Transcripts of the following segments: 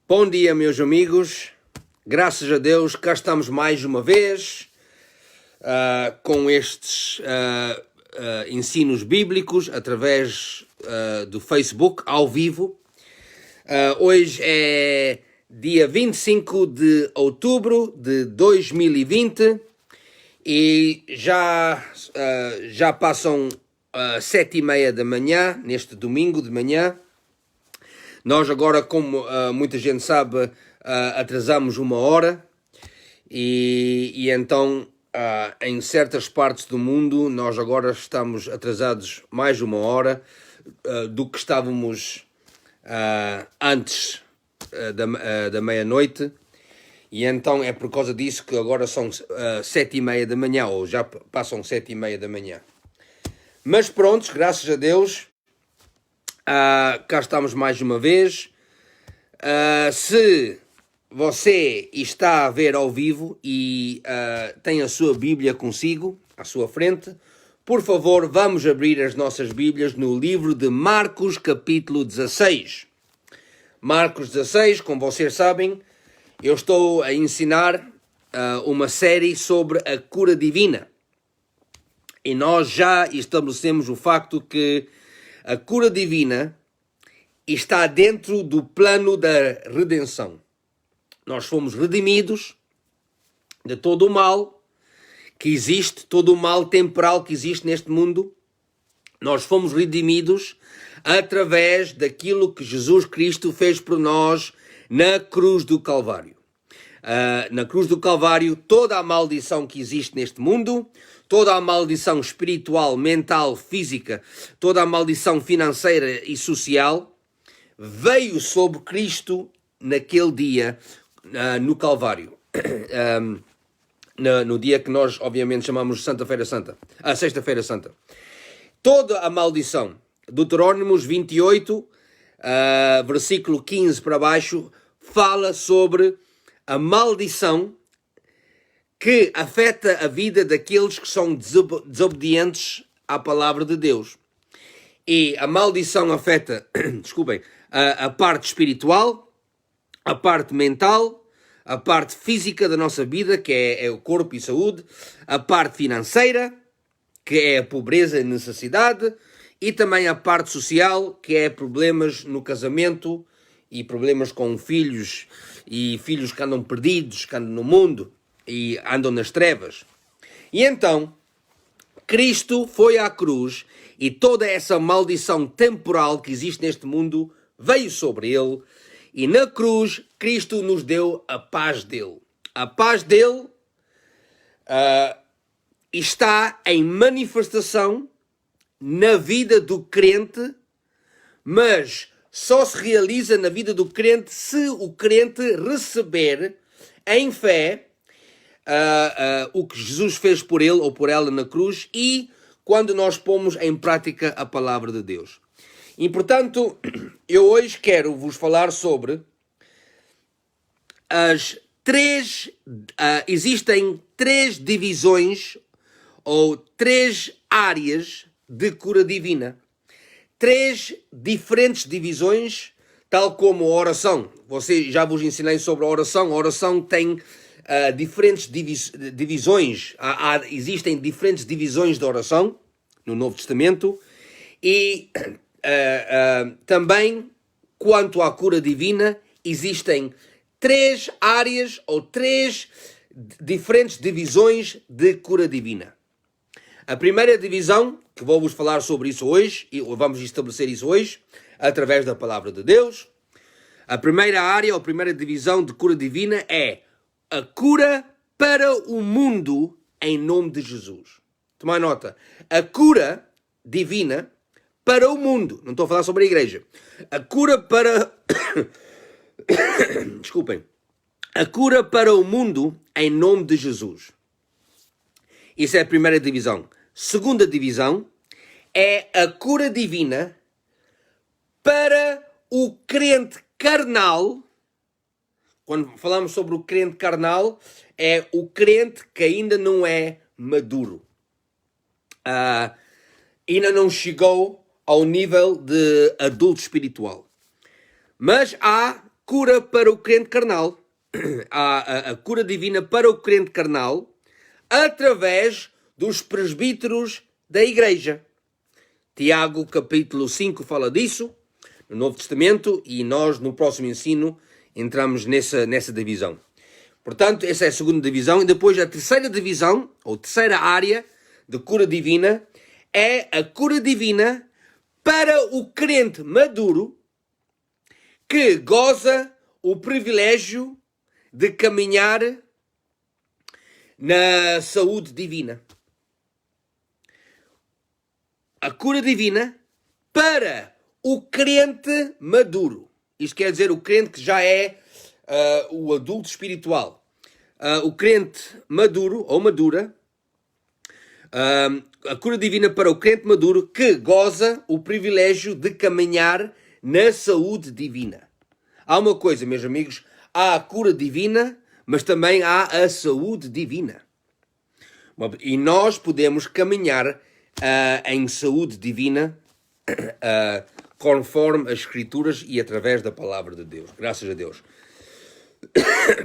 Bom dia, meus amigos. Graças a Deus, cá estamos mais uma vez com estes ensinos bíblicos através do Facebook, ao vivo. Hoje é dia 25 de outubro de 2020 e já passam 7h30 da manhã, neste domingo de manhã. Nós agora, como muita gente sabe, atrasamos 1 hora e então em certas partes do mundo nós agora estamos atrasados mais 1 hora do que estávamos antes da meia-noite, e então é por causa disso que agora são 7h30 da manhã, ou já passam 7h30 da manhã. Mas prontos, graças a Deus, cá estamos mais uma vez. Se você está a ver ao vivo e tem a sua Bíblia consigo, à sua frente, por favor, vamos abrir as nossas Bíblias no livro de Marcos, capítulo 16. Marcos 16, como vocês sabem, eu estou a ensinar uma série sobre a cura divina. E nós já estabelecemos o facto que a cura divina está dentro do plano da redenção. Nós fomos redimidos de todo o mal que existe, todo o mal temporal que existe neste mundo. Nós fomos redimidos através daquilo que Jesus Cristo fez por nós na cruz do Calvário. Na cruz do Calvário, toda a maldição que existe neste mundo, toda a maldição espiritual, mental, física, toda a maldição financeira e social, veio sobre Cristo naquele dia, no Calvário. No dia que nós, obviamente, chamamos Sexta-feira Santa. Toda a maldição, Deuteronômio 28, versículo 15 para baixo, fala sobre a maldição que afeta a vida daqueles que são desobedientes à palavra de Deus. E a maldição afeta, a parte espiritual, a parte mental, a parte física da nossa vida, que é o corpo e saúde, a parte financeira, que é a pobreza e necessidade, e também a parte social, que é problemas no casamento e problemas com filhos, e filhos que andam perdidos, que andam no mundo e andam nas trevas. E então, Cristo foi à cruz e toda essa maldição temporal que existe neste mundo veio sobre ele, e na cruz Cristo nos deu a paz dele. A paz dele está em manifestação na vida do crente, mas só se realiza na vida do crente se o crente receber em fé o que Jesus fez por ele ou por ela na cruz, e quando nós pomos em prática a palavra de Deus. E, portanto, eu hoje quero vos falar sobre existem 3 divisões ou 3 áreas de cura divina. 3 diferentes divisões, tal como a oração. Já vos ensinei sobre a oração. A oração tem diferentes divisões. Existem diferentes divisões da oração no Novo Testamento. E também, quanto à cura divina, existem 3 áreas ou 3 diferentes divisões de cura divina. A primeira divisão, que vou-vos falar sobre isso hoje, e vamos estabelecer isso hoje, através da palavra de Deus. A primeira área, ou a primeira divisão de cura divina é a cura para o mundo em nome de Jesus. Tomai nota. A cura divina para o mundo. Não estou a falar sobre a igreja. A cura para... Desculpem. A cura para o mundo em nome de Jesus. Isso é a primeira divisão. Segunda divisão é a cura divina para o crente carnal. Quando falamos sobre o crente carnal, é o crente que ainda não é maduro. Ainda não chegou ao nível de adulto espiritual. Mas há cura para o crente carnal. Há a cura divina para o crente carnal através dos presbíteros da igreja. Tiago, capítulo 5, fala disso, no Novo Testamento, e nós, no próximo ensino, entramos nessa divisão. Portanto, essa é a segunda divisão. E depois a terceira divisão, ou terceira área de cura divina, é a cura divina para o crente maduro que goza o privilégio de caminhar na saúde divina. A cura divina para o crente maduro. Isto quer dizer o crente que já é o adulto espiritual. O crente maduro ou madura. A cura divina para o crente maduro que goza o privilégio de caminhar na saúde divina. Há uma coisa, meus amigos, há a cura divina, mas também há a saúde divina. E nós podemos caminhar em saúde divina conforme as Escrituras e através da Palavra de Deus. Graças a Deus.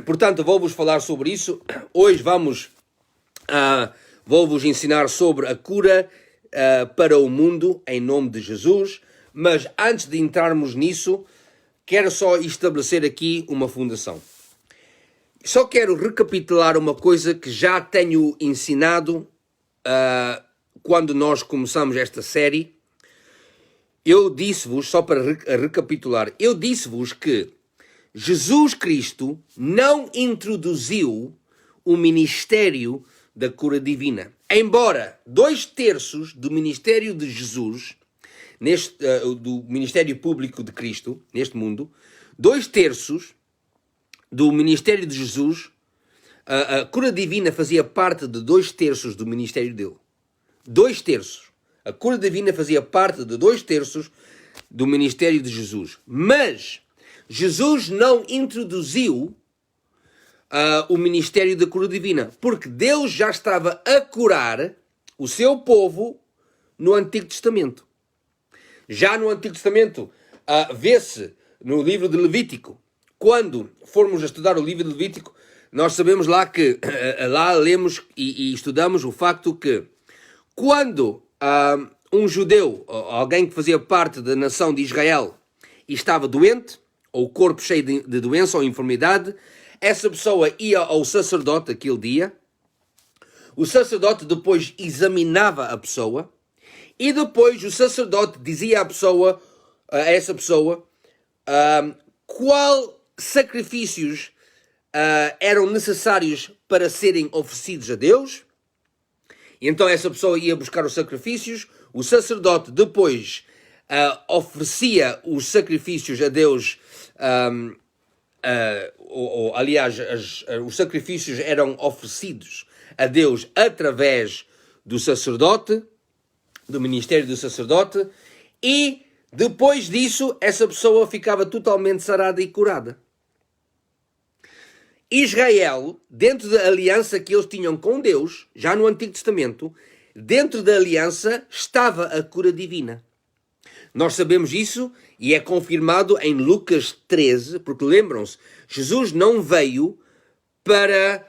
Portanto, vou-vos falar sobre isso. Hoje vou-vos ensinar sobre a cura para o mundo em nome de Jesus. Mas antes de entrarmos nisso, quero só estabelecer aqui uma fundação. Só quero recapitular uma coisa que já tenho ensinado quando nós começamos esta série. Eu disse-vos, só para recapitular, eu disse-vos que Jesus Cristo não introduziu o ministério da cura divina. Embora 2/3 do ministério de Jesus, do ministério público de Cristo, neste mundo, 2/3 do ministério de Jesus, a cura divina fazia parte de 2/3 do ministério dele. 2/3. A cura divina fazia parte de 2/3 do ministério de Jesus. Mas Jesus não introduziu o ministério da cura divina, porque Deus já estava a curar o seu povo no Antigo Testamento. Já no Antigo Testamento, vê-se no livro de Levítico, quando formos a estudar o livro de Levítico, nós sabemos lá que, lá lemos e estudamos o facto que, quando um judeu, alguém que fazia parte da nação de Israel, estava doente, ou corpo cheio de doença ou enfermidade, essa pessoa ia ao sacerdote aquele dia, o sacerdote depois examinava a pessoa, e depois o sacerdote dizia a essa pessoa, qual sacrifícios eram necessários para serem oferecidos a Deus. E então essa pessoa ia buscar os sacrifícios, o sacerdote depois oferecia os sacrifícios a Deus, aliás, os sacrifícios eram oferecidos a Deus através do sacerdote, do ministério do sacerdote, e depois disso essa pessoa ficava totalmente sarada e curada. Israel, dentro da aliança que eles tinham com Deus, já no Antigo Testamento, dentro da aliança estava a cura divina. Nós sabemos isso e é confirmado em Lucas 13, porque lembram-se, Jesus não veio para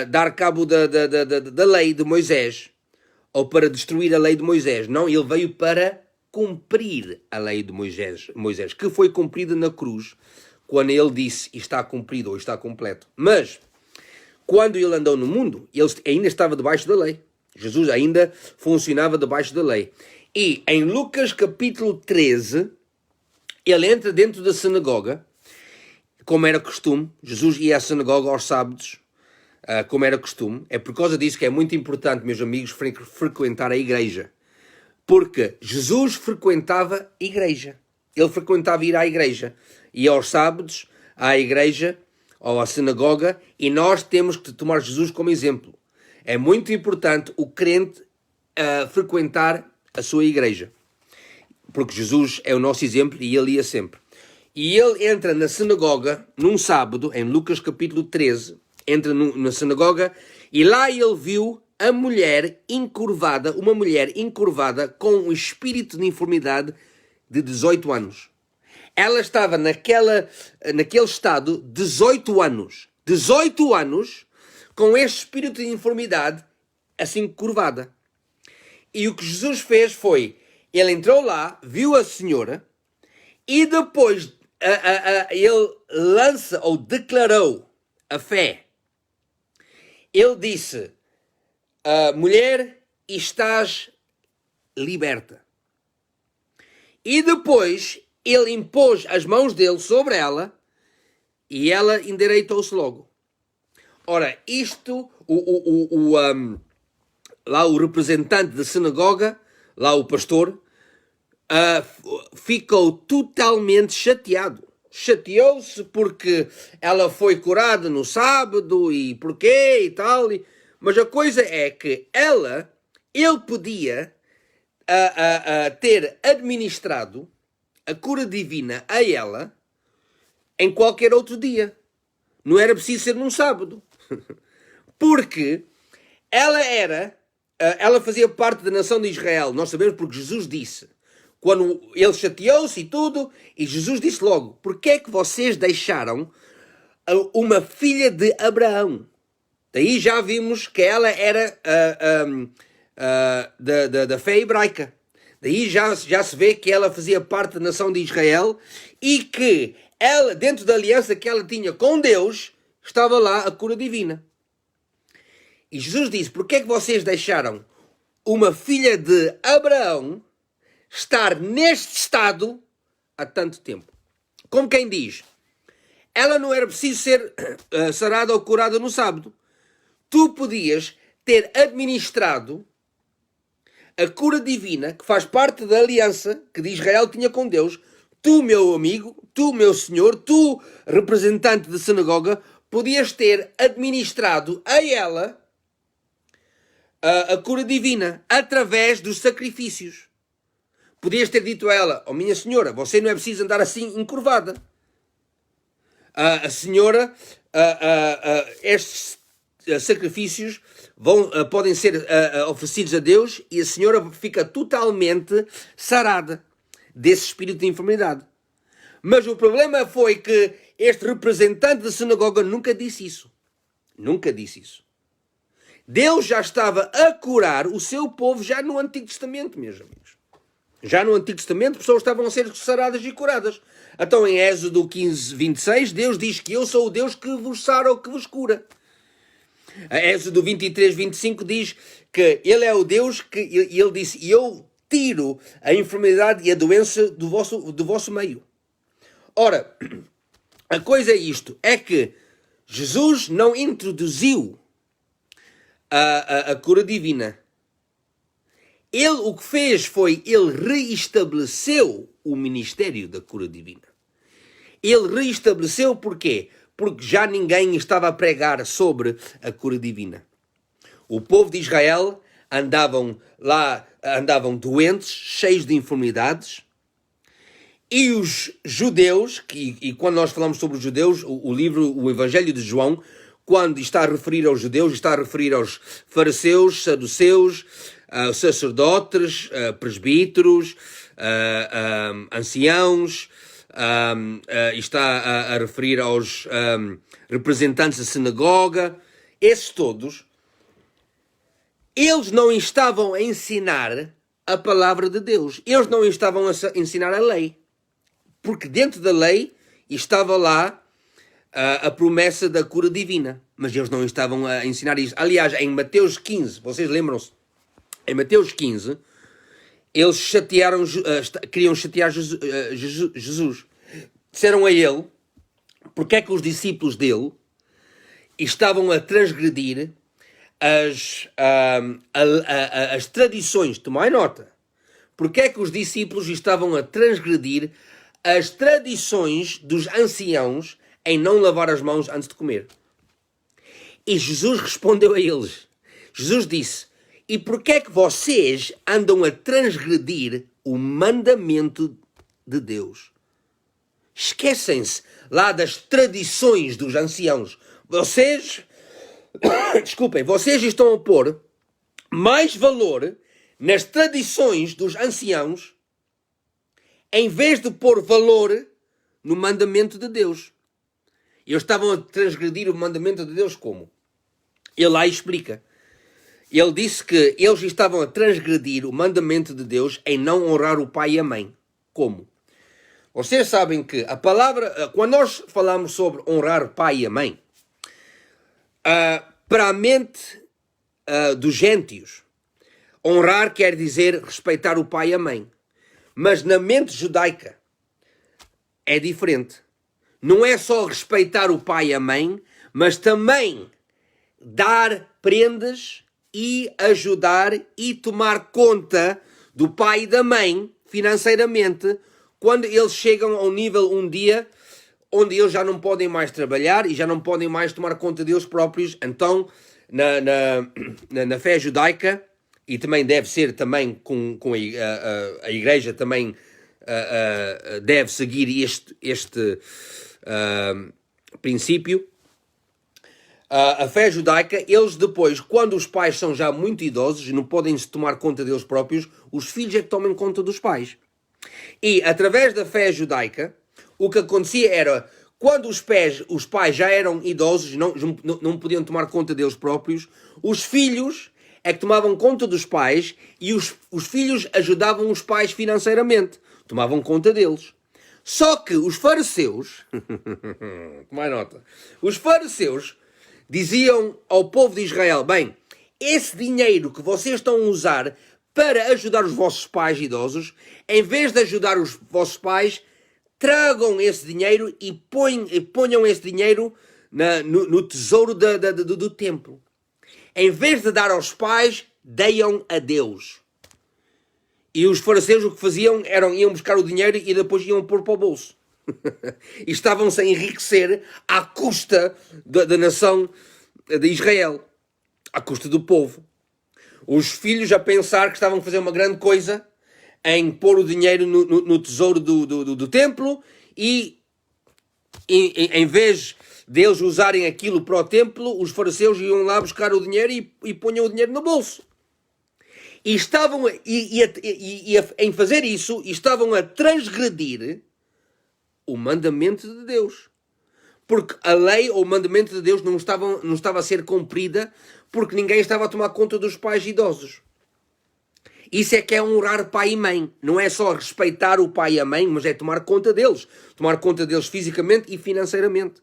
dar cabo da lei de Moisés, ou para destruir a lei de Moisés. Não, ele veio para cumprir a lei de Moisés, que foi cumprida na cruz, quando ele disse está cumprido ou está completo. Mas, quando ele andou no mundo, ele ainda estava debaixo da lei. Jesus ainda funcionava debaixo da lei. E em Lucas capítulo 13, ele entra dentro da sinagoga, como era costume. Jesus ia à sinagoga aos sábados, como era costume. É por causa disso que é muito importante, meus amigos, frequentar a igreja. Porque Jesus frequentava a igreja. Ele frequentava ir à igreja. E aos sábados, à igreja, ou à sinagoga, e nós temos que tomar Jesus como exemplo. É muito importante o crente frequentar a sua igreja. Porque Jesus é o nosso exemplo e ele ia sempre. E ele entra na sinagoga, num sábado, em Lucas capítulo 13, entra na sinagoga, e lá ele viu a mulher encurvada, uma mulher encurvada com um espírito de enfermidade de 18 anos. ela estava naquele estado 18 anos. 18 anos com este espírito de informidade assim curvada. E o que Jesus fez foi, ele entrou lá, viu a senhora e depois ele lança ou declarou a fé. Ele disse, mulher, estás liberta. E depois ele impôs as mãos dele sobre ela e ela endireitou-se logo. Ora, isto, lá o representante da sinagoga, lá o pastor, ficou totalmente chateado. Chateou-se porque ela foi curada no sábado e porquê e tal. Mas a coisa é que ele podia ter administrado a cura divina a ela em qualquer outro dia. Não era preciso ser num sábado. Porque ela fazia parte da nação de Israel. Nós sabemos porque Jesus disse. Quando ele chateou-se e tudo, e Jesus disse logo, porquê é que vocês deixaram uma filha de Abraão? Daí já vimos que ela era da fé hebraica. Daí já se vê que ela fazia parte da nação de Israel e que ela, dentro da aliança que ela tinha com Deus, estava lá a cura divina. E Jesus disse, porquê é que vocês deixaram uma filha de Abraão estar neste estado há tanto tempo? Como quem diz, ela não era preciso ser sarada ou curada no sábado. Tu podias ter administrado a cura divina, que faz parte da aliança que de Israel tinha com Deus. Tu, meu amigo, tu, meu senhor, tu, representante da sinagoga, podias ter administrado a ela a cura divina através dos sacrifícios. Podias ter dito a ela, oh minha senhora, você não é preciso andar assim encurvada. A senhora, estes sacrifícios podem ser oferecidos a Deus e a senhora fica totalmente sarada desse espírito de enfermidade. Mas o problema foi que este representante da sinagoga nunca disse isso. Nunca disse isso. Deus já estava a curar o seu povo já no Antigo Testamento, meus amigos. Já no Antigo Testamento, pessoas estavam a ser saradas e curadas. Então, em Êxodo 15, 26, Deus diz que eu sou o Deus que vos sara ou que vos cura. A Êxodo 23, 25 diz que Ele é o Deus que, e Ele disse, e eu tiro a enfermidade e a doença do vosso meio. Ora, a coisa é isto, é que Jesus não introduziu a cura divina. Ele o que fez foi, ele reestabeleceu o ministério da cura divina. Ele reestabeleceu porquê? Porque já ninguém estava a pregar sobre a cura divina. O povo de Israel andavam doentes, cheios de enfermidades, e os judeus, e quando nós falamos sobre os judeus, o Evangelho de João, quando está a referir aos judeus, está a referir aos fariseus, saduceus, sacerdotes, presbíteros, anciãos, está a referir aos representantes da sinagoga, esses todos, eles não estavam a ensinar a palavra de Deus, eles não estavam a ensinar a lei, porque dentro da lei estava lá a promessa da cura divina, mas eles não estavam a ensinar isso. Aliás, em Mateus 15, vocês lembram-se, em Mateus 15, eles queriam chatear Jesus. Disseram a ele, porque é que os discípulos dele estavam a transgredir as tradições, tomai nota, porque é que os discípulos estavam a transgredir as tradições dos anciãos em não lavar as mãos antes de comer. E Jesus respondeu a eles. Jesus disse, e porquê é que vocês andam a transgredir o mandamento de Deus? Esquecem-se lá das tradições dos anciãos. Vocês estão a pôr mais valor nas tradições dos anciãos em vez de pôr valor no mandamento de Deus. Eles estavam a transgredir o mandamento de Deus como? Ele lá explica. Ele disse que eles estavam a transgredir o mandamento de Deus em não honrar o pai e a mãe. Como? Vocês sabem que a palavra, quando nós falamos sobre honrar o pai e a mãe, para a mente dos gentios, honrar quer dizer respeitar o pai e a mãe. Mas na mente judaica é diferente. Não é só respeitar o pai e a mãe, mas também dar prendas e ajudar e tomar conta do pai e da mãe financeiramente quando eles chegam ao nível um dia onde eles já não podem mais trabalhar e já não podem mais tomar conta deles próprios. Então, na fé judaica, e também deve ser também com a igreja também deve seguir este princípio. A fé judaica, eles depois, quando os pais são já muito idosos e não podem se tomar conta deles próprios, os filhos é que tomam conta dos pais. E através da fé judaica, o que acontecia era, quando os pais já eram idosos e não podiam tomar conta deles próprios, os filhos é que tomavam conta dos pais e os filhos ajudavam os pais financeiramente, tomavam conta deles. Só que os fariseus, tomai nota, os fariseus diziam ao povo de Israel, bem, esse dinheiro que vocês estão a usar para ajudar os vossos pais idosos, em vez de ajudar os vossos pais, tragam esse dinheiro e ponham esse dinheiro no tesouro do templo. Em vez de dar aos pais, deiam a Deus. E os fariseus o que faziam iam buscar o dinheiro e depois iam pôr para o bolso. E estavam-se a enriquecer à custa da nação de Israel, à custa do povo. Os filhos a pensar que estavam a fazer uma grande coisa em pôr o dinheiro no tesouro do templo e em vez deles usarem aquilo para o templo, os fariseus iam lá buscar o dinheiro e punham o dinheiro no bolso. E estavam em fazer isso, estavam a transgredir o mandamento de Deus. Porque a lei ou o mandamento de Deus não estava a ser cumprida porque ninguém estava a tomar conta dos pais idosos. Isso é que é honrar pai e mãe. Não é só respeitar o pai e a mãe, mas é tomar conta deles. Tomar conta deles fisicamente e financeiramente.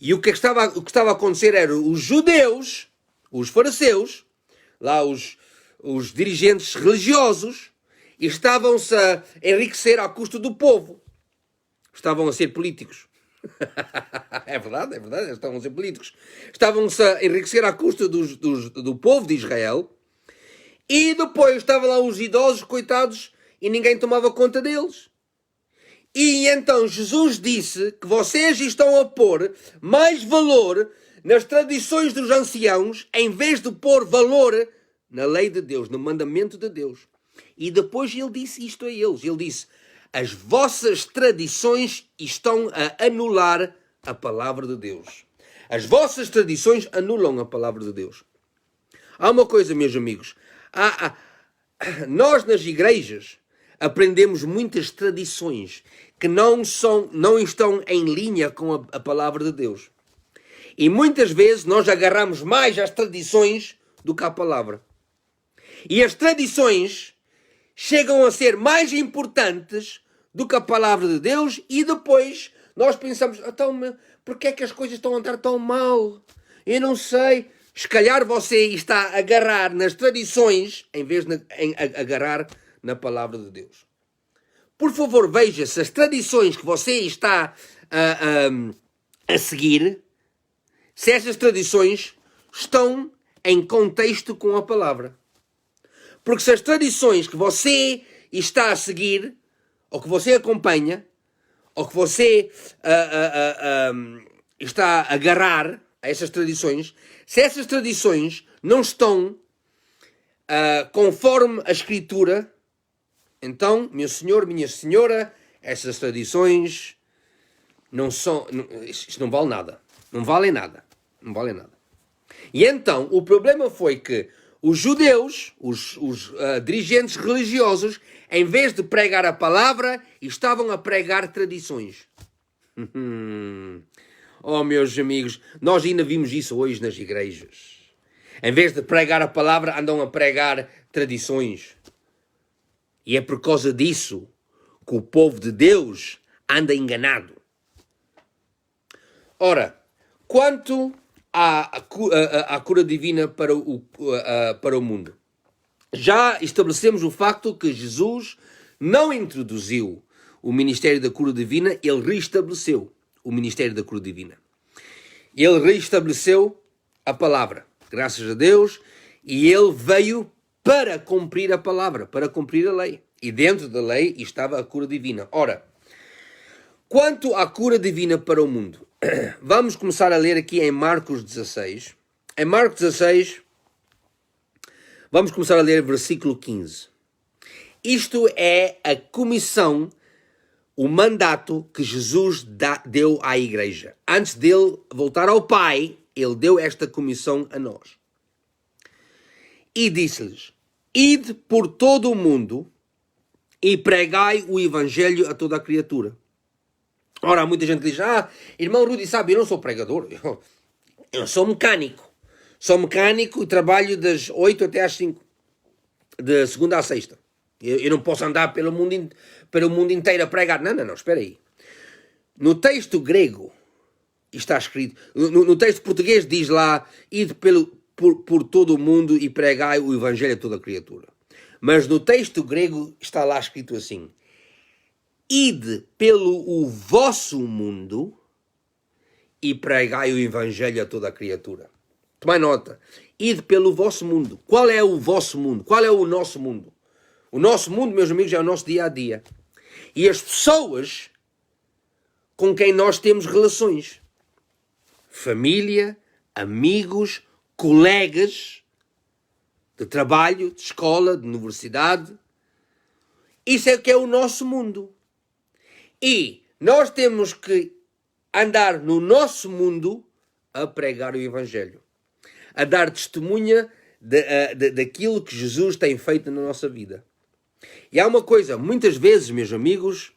E o que estava a acontecer era os judeus, os fariseus, lá os dirigentes religiosos, estavam-se a enriquecer à custa do povo. Estavam a ser políticos. É verdade, estavam a ser políticos. Estavam-se a enriquecer à custa do povo de Israel. E depois estavam lá os idosos, coitados, e ninguém tomava conta deles. E então Jesus disse que vocês estão a pôr mais valor nas tradições dos anciãos, em vez de pôr valor na lei de Deus, no mandamento de Deus. E depois ele disse isto a eles. Ele disse, as vossas tradições estão a anular a palavra de Deus. As vossas tradições anulam a palavra de Deus. Há uma coisa, meus amigos. Nós nas igrejas aprendemos muitas tradições que não estão em linha com a palavra de Deus. E muitas vezes nós agarramos mais às tradições do que à palavra. E as tradições chegam a ser mais importantes do que a palavra de Deus e depois nós pensamos, então, porquê é que as coisas estão a andar tão mal? Eu não sei. Se calhar você está a agarrar nas tradições em vez de agarrar na palavra de Deus. Por favor, veja se as tradições que você está a seguir, se essas tradições estão em contexto com a palavra. Porque se as tradições que você está a seguir, ou que você acompanha, ou que você está a agarrar a essas tradições, se essas tradições não estão conforme a Escritura, então, meu senhor, minha senhora, essas tradições isto não vale nada. Não valem nada. Não valem nada. E então, o problema foi que os judeus, os dirigentes religiosos, em vez de pregar a palavra, estavam a pregar tradições. Oh, meus amigos, nós ainda vimos isso hoje nas igrejas. Em vez de pregar a palavra, andam a pregar tradições. E é por causa disso que o povo de Deus anda enganado. Ora, quanto à cura divina para o mundo, já estabelecemos o facto que Jesus não introduziu o ministério da cura divina, ele reestabeleceu o ministério da cura divina. Ele reestabeleceu a palavra, graças a Deus, e ele veio para cumprir a palavra, para cumprir a lei. E dentro da lei estava a cura divina. Ora, quanto à cura divina para o mundo, vamos começar a ler aqui em Marcos 16. Em Marcos 16, vamos começar a ler versículo 15. Isto é a comissão, o mandato que Jesus deu à igreja. Antes dele voltar ao Pai, ele deu esta comissão a nós. E disse-lhes: ide por todo o mundo e pregai o evangelho a toda a criatura. Ora, muita gente diz: irmão Rudy, sabe, eu não sou pregador, eu sou mecânico. Sou mecânico e trabalho das 8 até às 5, de segunda à sexta. Eu não posso andar pelo mundo inteiro a pregar. Não, espera aí. No texto grego está escrito, no texto português diz lá: ide por todo o mundo e pregai o evangelho a toda a criatura. Mas no texto grego está lá escrito assim: ide pelo o vosso mundo e pregai o evangelho a toda a criatura. Tomai nota. Ide pelo vosso mundo. Qual é o vosso mundo? Qual é o nosso mundo? O nosso mundo, meus amigos, é o nosso dia a dia. E as pessoas com quem nós temos relações. Família, amigos, colegas de trabalho, de escola, de universidade. Isso é o que é o nosso mundo. E nós temos que andar no nosso mundo a pregar o evangelho. A dar testemunha daquilo que Jesus tem feito na nossa vida. E há uma coisa, muitas vezes, meus amigos,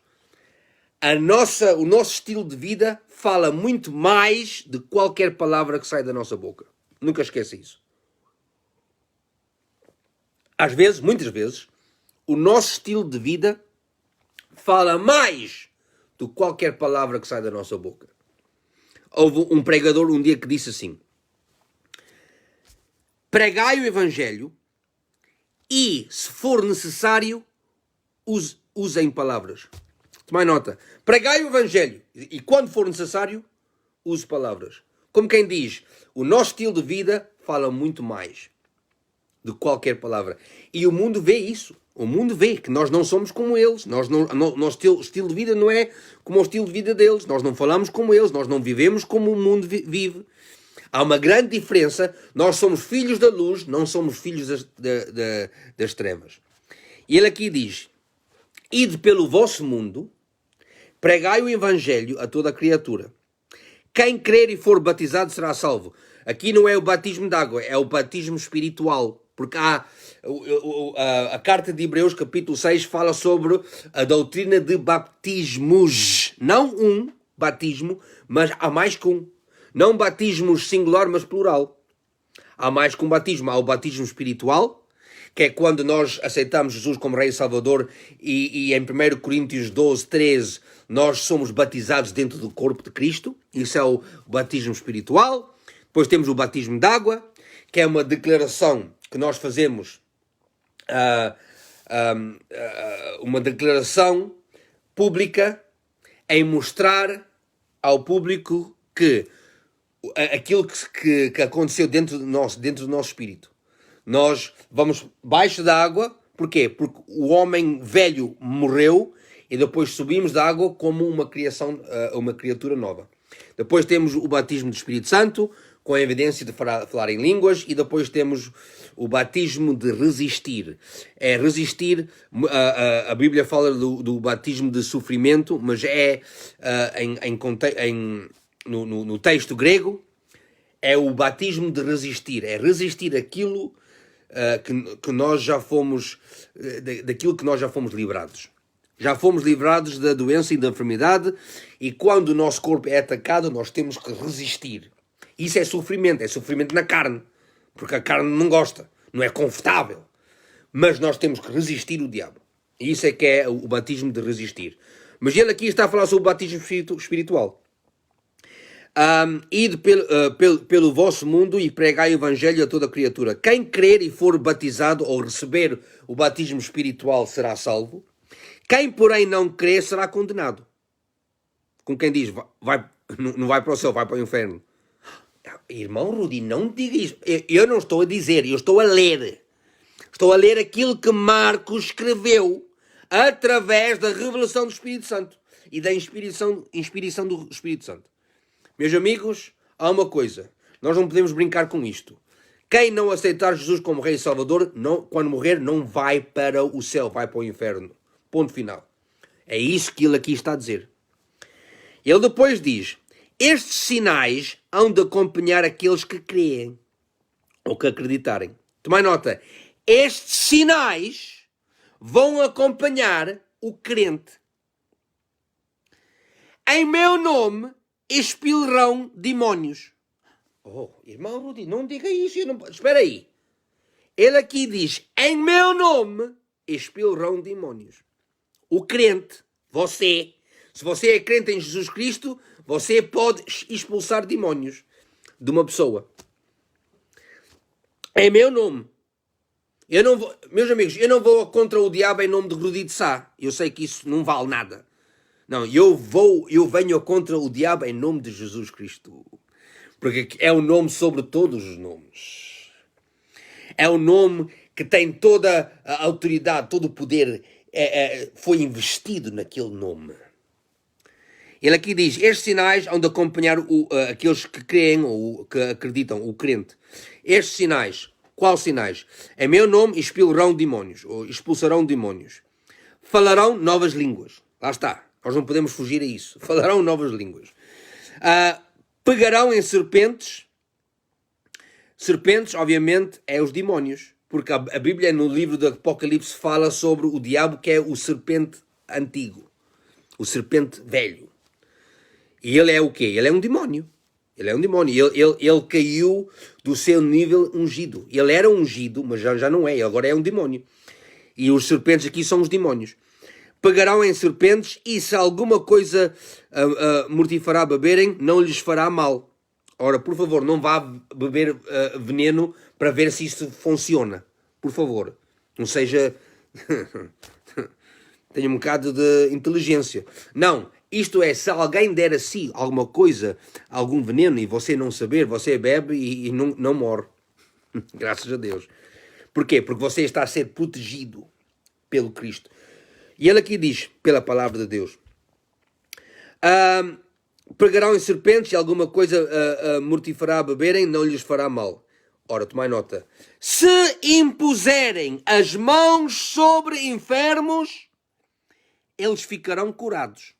o nosso estilo de vida fala muito mais de qualquer palavra que sai da nossa boca. Nunca esqueça isso. Às vezes, muitas vezes, o nosso estilo de vida fala mais do que qualquer palavra que sai da nossa boca. Houve um pregador um dia que disse assim: pregai o evangelho e, se for necessário, usem palavras. Tomai nota. Pregai o evangelho e, quando for necessário, use palavras. Como quem diz, o nosso estilo de vida fala muito mais de qualquer palavra. E o mundo vê isso. O mundo vê que nós não somos como eles. Nosso estilo de vida não é como o estilo de vida deles. Nós não falamos como eles. Nós não vivemos como o mundo vive. Há uma grande diferença. Nós somos filhos da luz, não somos filhos das trevas. E ele aqui diz: ide pelo vosso mundo, pregai o evangelho a toda a criatura. Quem crer e for batizado será salvo. Aqui não é o batismo de água, é o batismo espiritual. Porque a carta de Hebreus, capítulo 6, fala sobre a doutrina de batismos. Não um batismo, mas há mais que um. Não batismos singular, mas plural. Há mais que um batismo. Há o batismo espiritual, que é quando nós aceitamos Jesus como Rei e Salvador, e em 1 Coríntios 12, 13, nós somos batizados dentro do corpo de Cristo. Isso é o batismo espiritual. Depois temos o batismo de água, que é uma declaração que nós fazemos, uma declaração pública em mostrar ao público que aquilo que aconteceu dentro do nosso espírito. Nós vamos baixo da água, porquê? Porque o homem velho morreu e depois subimos da água como uma criatura nova. Depois temos o batismo do Espírito Santo, com a evidência de falar em línguas, e depois temos o batismo de resistir. É resistir, a Bíblia fala do batismo de sofrimento, mas no texto grego, é o batismo de resistir. É resistir aquilo que nós já fomos, daquilo que nós já fomos livrados. Já fomos livrados da doença e da enfermidade, e quando o nosso corpo é atacado, nós temos que resistir. Isso é sofrimento na carne, porque a carne não gosta, não é confortável. Mas nós temos que resistir o diabo. E isso é que é o batismo de resistir. Mas ele aqui está a falar sobre o batismo espiritual. Ide pelo vosso mundo e pregai o evangelho a toda criatura. Quem crer e for batizado ou receber o batismo espiritual será salvo. Quem, porém, não crer será condenado. Com quem diz, não vai para o céu, vai para o inferno. Irmão Rudy, não diga isso. Eu não estou a dizer, eu estou a ler. Estou a ler aquilo que Marcos escreveu através da revelação do Espírito Santo e da inspiração do Espírito Santo. Meus amigos, há uma coisa. Nós não podemos brincar com isto. Quem não aceitar Jesus como Rei e Salvador, quando morrer, não vai para o céu, vai para o inferno. Ponto final. É isso que ele aqui está a dizer. Ele depois diz, estes sinais hão de acompanhar aqueles que creem ou que acreditarem. Tomai nota. Estes sinais vão acompanhar o crente. Em meu nome expelirão demónios. Oh, irmão Rudy, não diga isso. Espera aí. Ele aqui diz, em meu nome expelirão demónios. O crente, você, se você é crente em Jesus Cristo, você pode expulsar demónios de uma pessoa. Em meu nome. Meus amigos, eu não vou contra o diabo em nome de Rudy de Sá. Eu sei que isso não vale nada. Não, eu venho contra o diabo em nome de Jesus Cristo. Porque é o nome sobre todos os nomes. É o nome que tem toda a autoridade, todo o poder. Foi investido naquele nome. Ele aqui diz, estes sinais hão de acompanhar aqueles que creem ou que acreditam, o crente. Estes sinais, quais sinais? Em meu nome expelirão demónios, ou expulsarão demónios. Falarão novas línguas. Lá está. Nós não podemos fugir a isso. Falarão novas línguas. Pegarão em serpentes. Serpentes, obviamente, é os demónios. Porque a Bíblia, no livro do Apocalipse, fala sobre o diabo, que é o serpente antigo. O serpente velho. E ele é o quê? Ele é um demónio. Ele é um demónio. Ele caiu do seu nível ungido. Ele era ungido, mas já não é. Agora é um demónio. E os serpentes aqui são os demónios. Pegarão em serpentes e se alguma coisa mortifará beberem, não lhes fará mal. Ora, por favor, não vá beber veneno para ver se isso funciona. Por favor. Não seja... Tenha um bocado de inteligência. Não. Isto é, se alguém der a si alguma coisa, algum veneno, e você não saber, você bebe e não morre. Graças a Deus. Porquê? Porque você está a ser protegido pelo Cristo. E ele aqui diz, pela palavra de Deus, pegarão em serpentes e alguma coisa mortifará a beberem, não lhes fará mal. Ora, tomai nota. Se impuserem as mãos sobre enfermos, eles ficarão curados.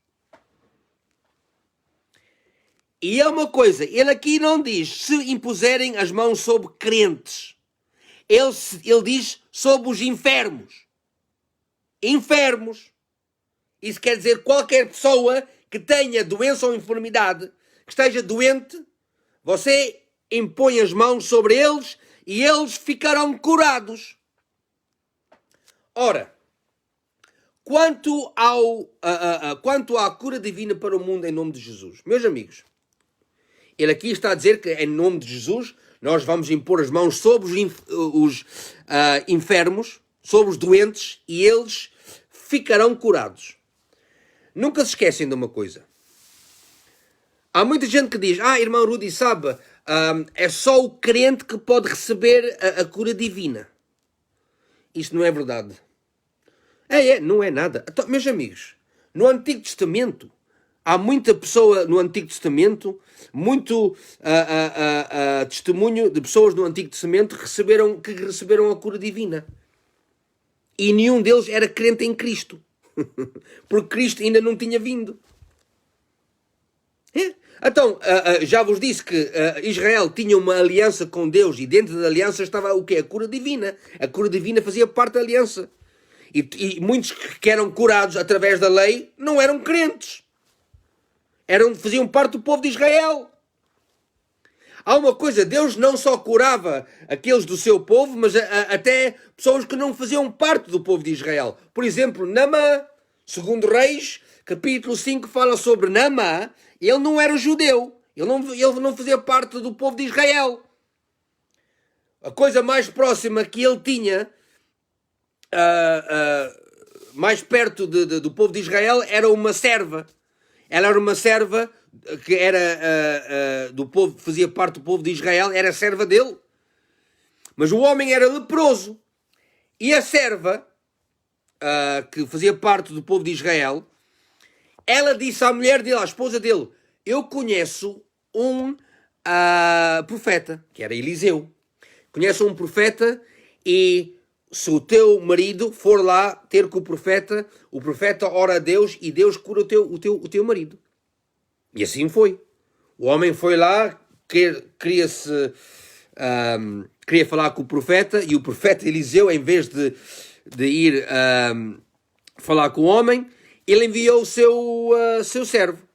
E é uma coisa, ele aqui não diz se impuserem as mãos sobre crentes. Ele diz sobre os enfermos. Enfermos. Isso quer dizer qualquer pessoa que tenha doença ou enfermidade, que esteja doente, você impõe as mãos sobre eles e eles ficarão curados. Ora, quanto à cura divina para o mundo em nome de Jesus, meus amigos, ele aqui está a dizer que em nome de Jesus nós vamos impor as mãos sobre os enfermos, sobre os doentes, e eles ficarão curados. Nunca se esquecem de uma coisa. Há muita gente que diz, irmão Rudy, sabe, é só o crente que pode receber a cura divina. Isso não é verdade. Não é nada. Então, meus amigos, no Antigo Testamento, há muita pessoa no Antigo Testamento, muito testemunho de pessoas no Antigo Testamento que receberam a cura divina. E nenhum deles era crente em Cristo. Porque Cristo ainda não tinha vindo. Então, já vos disse que Israel tinha uma aliança com Deus e dentro da aliança estava o quê? A cura divina. A cura divina fazia parte da aliança. E muitos que eram curados através da lei não eram crentes. Faziam parte do povo de Israel. Há uma coisa, Deus não só curava aqueles do seu povo, mas até pessoas que não faziam parte do povo de Israel. Por exemplo, Naamã, segundo Reis, capítulo 5, fala sobre Naamã. Ele não era judeu. Ele não fazia parte do povo de Israel. A coisa mais próxima que ele tinha, mais perto do povo de Israel, era uma serva. Ela era uma serva que era do povo, fazia parte do povo de Israel, era serva dele. Mas o homem era leproso. E a serva, que fazia parte do povo de Israel, ela disse à mulher dele, à esposa dele: eu conheço um profeta, que era Eliseu. Conheço um profeta, e se o teu marido for lá ter com o profeta ora a Deus e Deus cura o teu marido. E assim foi. O homem foi lá, queria falar com o profeta, e o profeta Eliseu, em vez de ir falar com o homem, ele enviou o seu servo.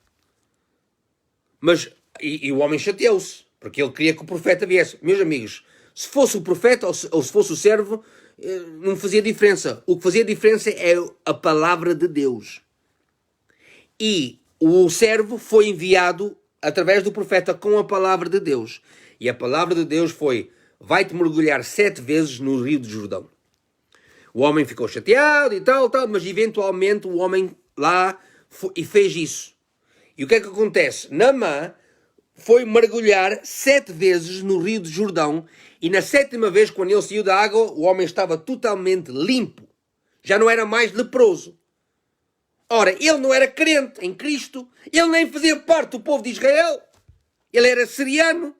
Mas, e o homem chateou-se, porque ele queria que o profeta viesse. Meus amigos, se fosse o profeta ou se fosse o servo, não fazia diferença. O que fazia diferença é a palavra de Deus. E o servo foi enviado através do profeta com a palavra de Deus. E a palavra de Deus foi: vai-te mergulhar 7 vezes no Rio de Jordão. O homem ficou chateado e tal, mas eventualmente o homem lá e fez isso. E o que é que acontece? Naamã foi mergulhar 7 vezes no Rio de Jordão, e na 7ª vez, quando ele saiu da água, o homem estava totalmente limpo. Já não era mais leproso. Ora, ele não era crente em Cristo. Ele nem fazia parte do povo de Israel. Ele era siriano.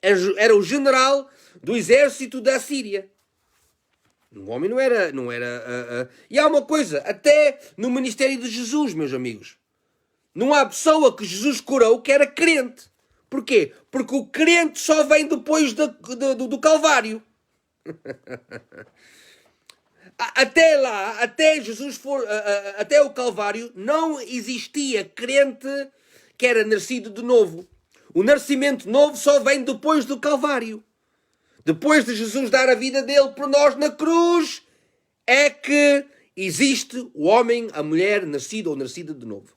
Era o general do exército da Síria. O homem não era... E há uma coisa, até no ministério de Jesus, meus amigos. Não há pessoa que Jesus curou que era crente. Porquê? Porque o crente só vem depois do Calvário. Até lá, até Jesus até o Calvário, não existia crente que era nascido de novo. O nascimento novo só vem depois do Calvário. Depois de Jesus dar a vida dele por nós na cruz, é que existe o homem, a mulher, nascido ou nascida de novo.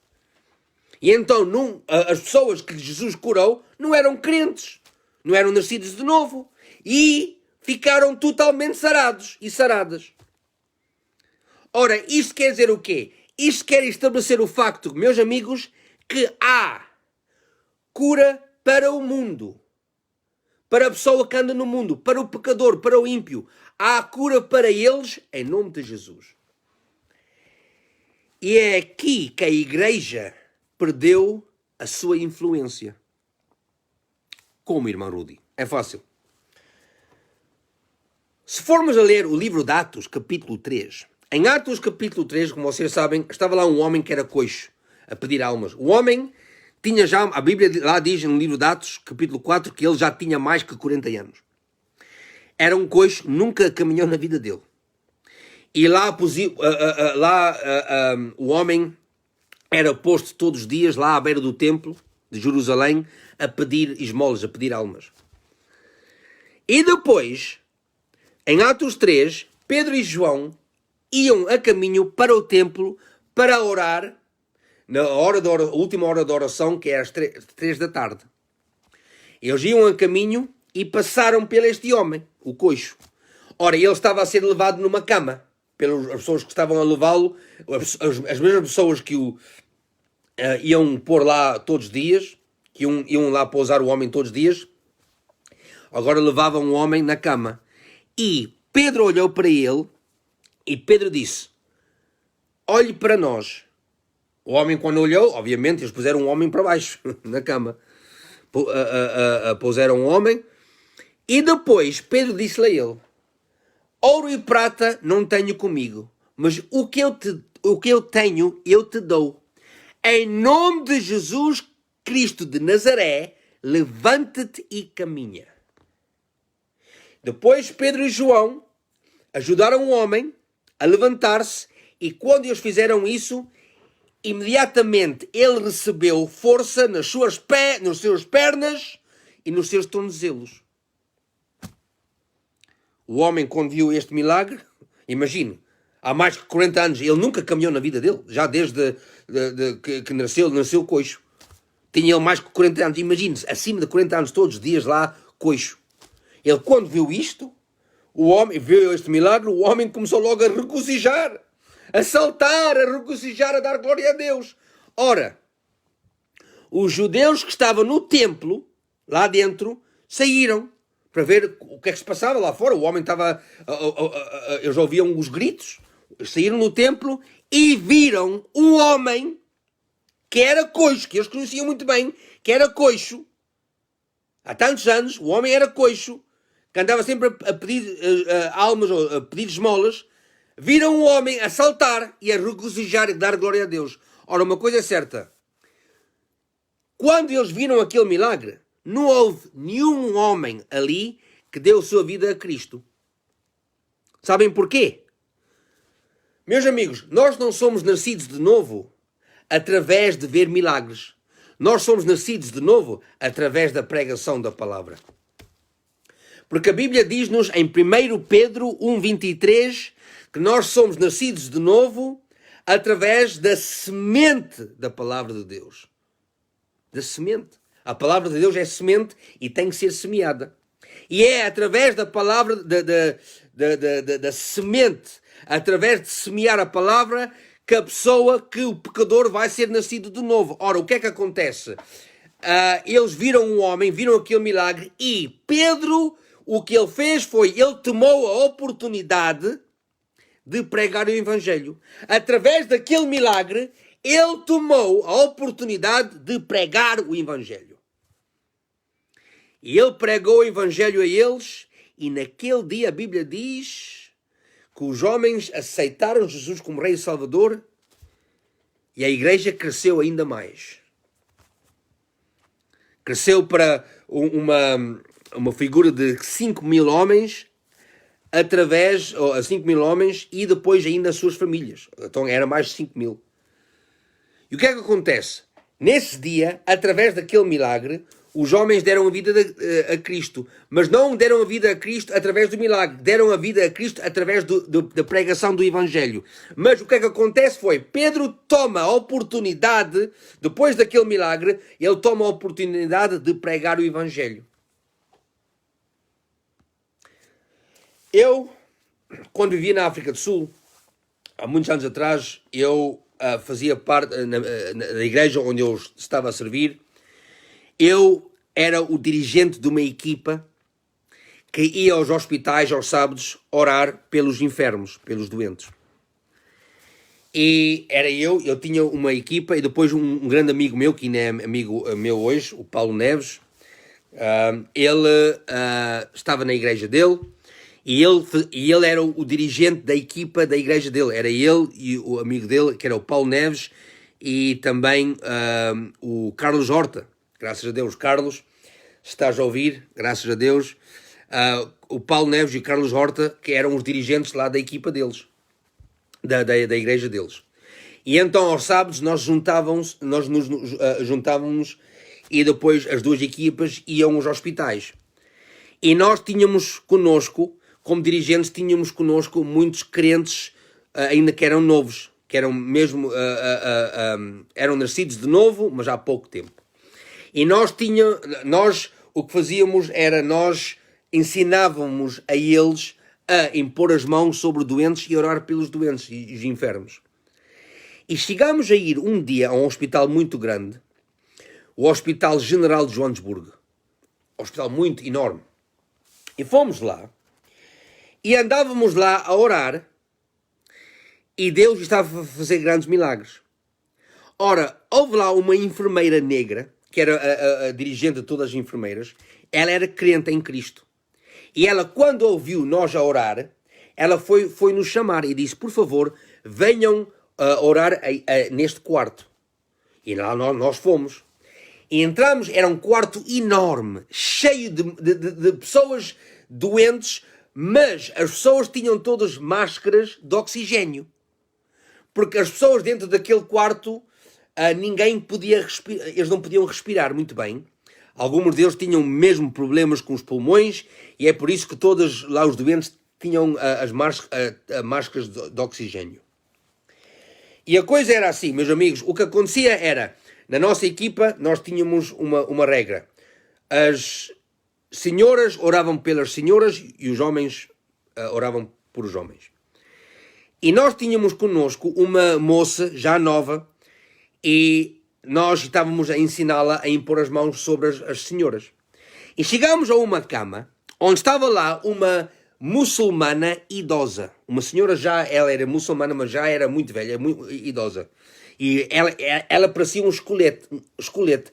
E então as pessoas que Jesus curou não eram crentes, não eram nascidos de novo, e ficaram totalmente sarados e saradas. Ora, isto quer dizer o quê? Isto quer estabelecer o facto, meus amigos, que há cura para o mundo, para a pessoa que anda no mundo, para o pecador, para o ímpio. Há cura para eles em nome de Jesus. E é aqui que a igreja perdeu a sua influência. Como, irmão Rudy? É fácil. Se formos a ler o livro de Atos, capítulo 3, em Atos, capítulo 3, como vocês sabem, estava lá um homem que era coxo, a pedir almas. O homem tinha já, a Bíblia lá diz no livro de Atos, capítulo 4, que ele já tinha mais que 40 anos. Era um coxo, nunca caminhou na vida dele. E lá o homem era posto todos os dias lá à beira do templo de Jerusalém a pedir esmolas, a pedir almas. E depois, em Atos 3, Pedro e João iam a caminho para o templo para orar na última hora da oração, que é às 3 da tarde. Eles iam a caminho e passaram por este homem, o coxo. Ora, ele estava a ser levado numa cama pelas pessoas que estavam a levá-lo, as mesmas pessoas que o iam pôr lá todos os dias, que iam lá pousar o homem todos os dias, agora levavam o homem na cama. E Pedro olhou para ele e Pedro disse: olhe para nós. O homem, quando olhou, obviamente, eles puseram um homem para baixo, na cama. Puseram um homem. E depois Pedro disse-lhe a ele: ouro e prata não tenho comigo, mas o que eu tenho, eu te dou. Em nome de Jesus Cristo de Nazaré, levanta-te e caminha. Depois Pedro e João ajudaram o homem a levantar-se, e quando eles fizeram isso, imediatamente ele recebeu força nas suas pernas e nos seus tornozelos. O homem, quando viu este milagre, imagine, há mais de 40 anos, ele nunca caminhou na vida dele, já desde que nasceu coxo. Tinha ele mais de 40 anos, imagine-se, acima de 40 anos, todos os dias lá, coxo. Ele, quando viu isto, o homem viu este milagre, o homem começou logo a regozijar, a saltar, a regozijar, a dar glória a Deus. Ora, os judeus que estavam no templo, lá dentro, saíram para ver o que é que se passava lá fora. O homem estava... Eles ouviam os gritos, saíram no templo e viram um homem que era coxo, que eles conheciam muito bem, que era coxo. Há tantos anos, o homem era coxo, que andava sempre a pedir almas, ou a pedir esmolas. Viram um homem a saltar e a regozijar e dar glória a Deus. Ora, uma coisa é certa. Quando eles viram aquele milagre, não houve nenhum homem ali que deu sua vida a Cristo. Sabem porquê? Meus amigos, nós não somos nascidos de novo através de ver milagres. Nós somos nascidos de novo através da pregação da palavra. Porque a Bíblia diz-nos em 1 Pedro 1,23 que nós somos nascidos de novo através da semente da palavra de Deus. Da semente. A palavra de Deus é semente e tem que ser semeada. E é através da palavra, da semente, através de semear a palavra, que o pecador vai ser nascido de novo. Ora, o que é que acontece? Eles viram um homem, viram aquele milagre, e Pedro, o que ele fez foi, ele tomou a oportunidade de pregar o Evangelho. Através daquele milagre, ele tomou a oportunidade de pregar o Evangelho. E ele pregou o Evangelho a eles, e naquele dia a Bíblia diz que os homens aceitaram Jesus como Rei e Salvador, e a igreja cresceu ainda mais. Cresceu para uma figura de 5.000 homens, através, 5.000 homens, e depois ainda as suas famílias. Então era mais de 5.000. E o que é que acontece? Nesse dia, através daquele milagre, os homens deram a vida a Cristo, mas não deram a vida a Cristo através do milagre, deram a vida a Cristo através da pregação do Evangelho. Mas o que é que acontece foi, Pedro toma a oportunidade, depois daquele milagre, ele toma a oportunidade de pregar o Evangelho. Eu, quando vivia na África do Sul, há muitos anos atrás, eu fazia parte da igreja onde eu estava a servir. Eu era o dirigente de uma equipa que ia aos hospitais aos sábados orar pelos enfermos, pelos doentes. E era eu tinha uma equipa, e depois um grande amigo meu, que ainda é amigo meu hoje, o Paulo Neves, ele estava na igreja dele, e ele era o dirigente da equipa da igreja dele. Era ele e o amigo dele, que era o Paulo Neves, e também o Carlos Horta. Graças a Deus, Carlos, se estás a ouvir, graças a Deus, o Paulo Neves e o Carlos Horta, que eram os dirigentes lá da equipa deles, da igreja deles. E então, aos sábados, nós nos juntávamos, e depois as duas equipas iam aos hospitais. E nós tínhamos connosco, como dirigentes, tínhamos connosco muitos crentes ainda que eram novos, que eram mesmo, eram nascidos de novo, mas há pouco tempo. E nós o que fazíamos era, nós ensinávamos a eles a impor as mãos sobre doentes e orar pelos doentes e os enfermos. E chegámos a ir um dia a um hospital muito grande, o Hospital General de Joanesburgo, um hospital muito enorme. E fomos lá, e andávamos lá a orar, e Deus estava a fazer grandes milagres. Ora, houve lá uma enfermeira negra, que era a dirigente de todas as enfermeiras. Ela era crente em Cristo. E ela, quando ouviu nós a orar, ela foi nos chamar e disse, por favor, venham orar neste quarto. E lá nós fomos. E entramos, era um quarto enorme, cheio de pessoas doentes, Mas as pessoas tinham todas máscaras de oxigênio. Porque as pessoas dentro daquele quarto, ninguém podia respirar, eles não podiam respirar muito bem. Alguns deles tinham mesmo problemas com os pulmões e é por isso que todos lá os doentes tinham as máscaras de oxigênio. E a coisa era assim, meus amigos, o que acontecia era, na nossa equipa, nós tínhamos uma regra. As senhoras oravam pelas senhoras e os homens oravam por os homens. E nós tínhamos connosco uma moça já nova e nós estávamos a ensiná-la a impor as mãos sobre as senhoras. E chegámos a uma cama onde estava lá uma muçulmana idosa. Uma senhora ela era muçulmana, mas já era muito velha, muito idosa. E ela parecia um esqueleto,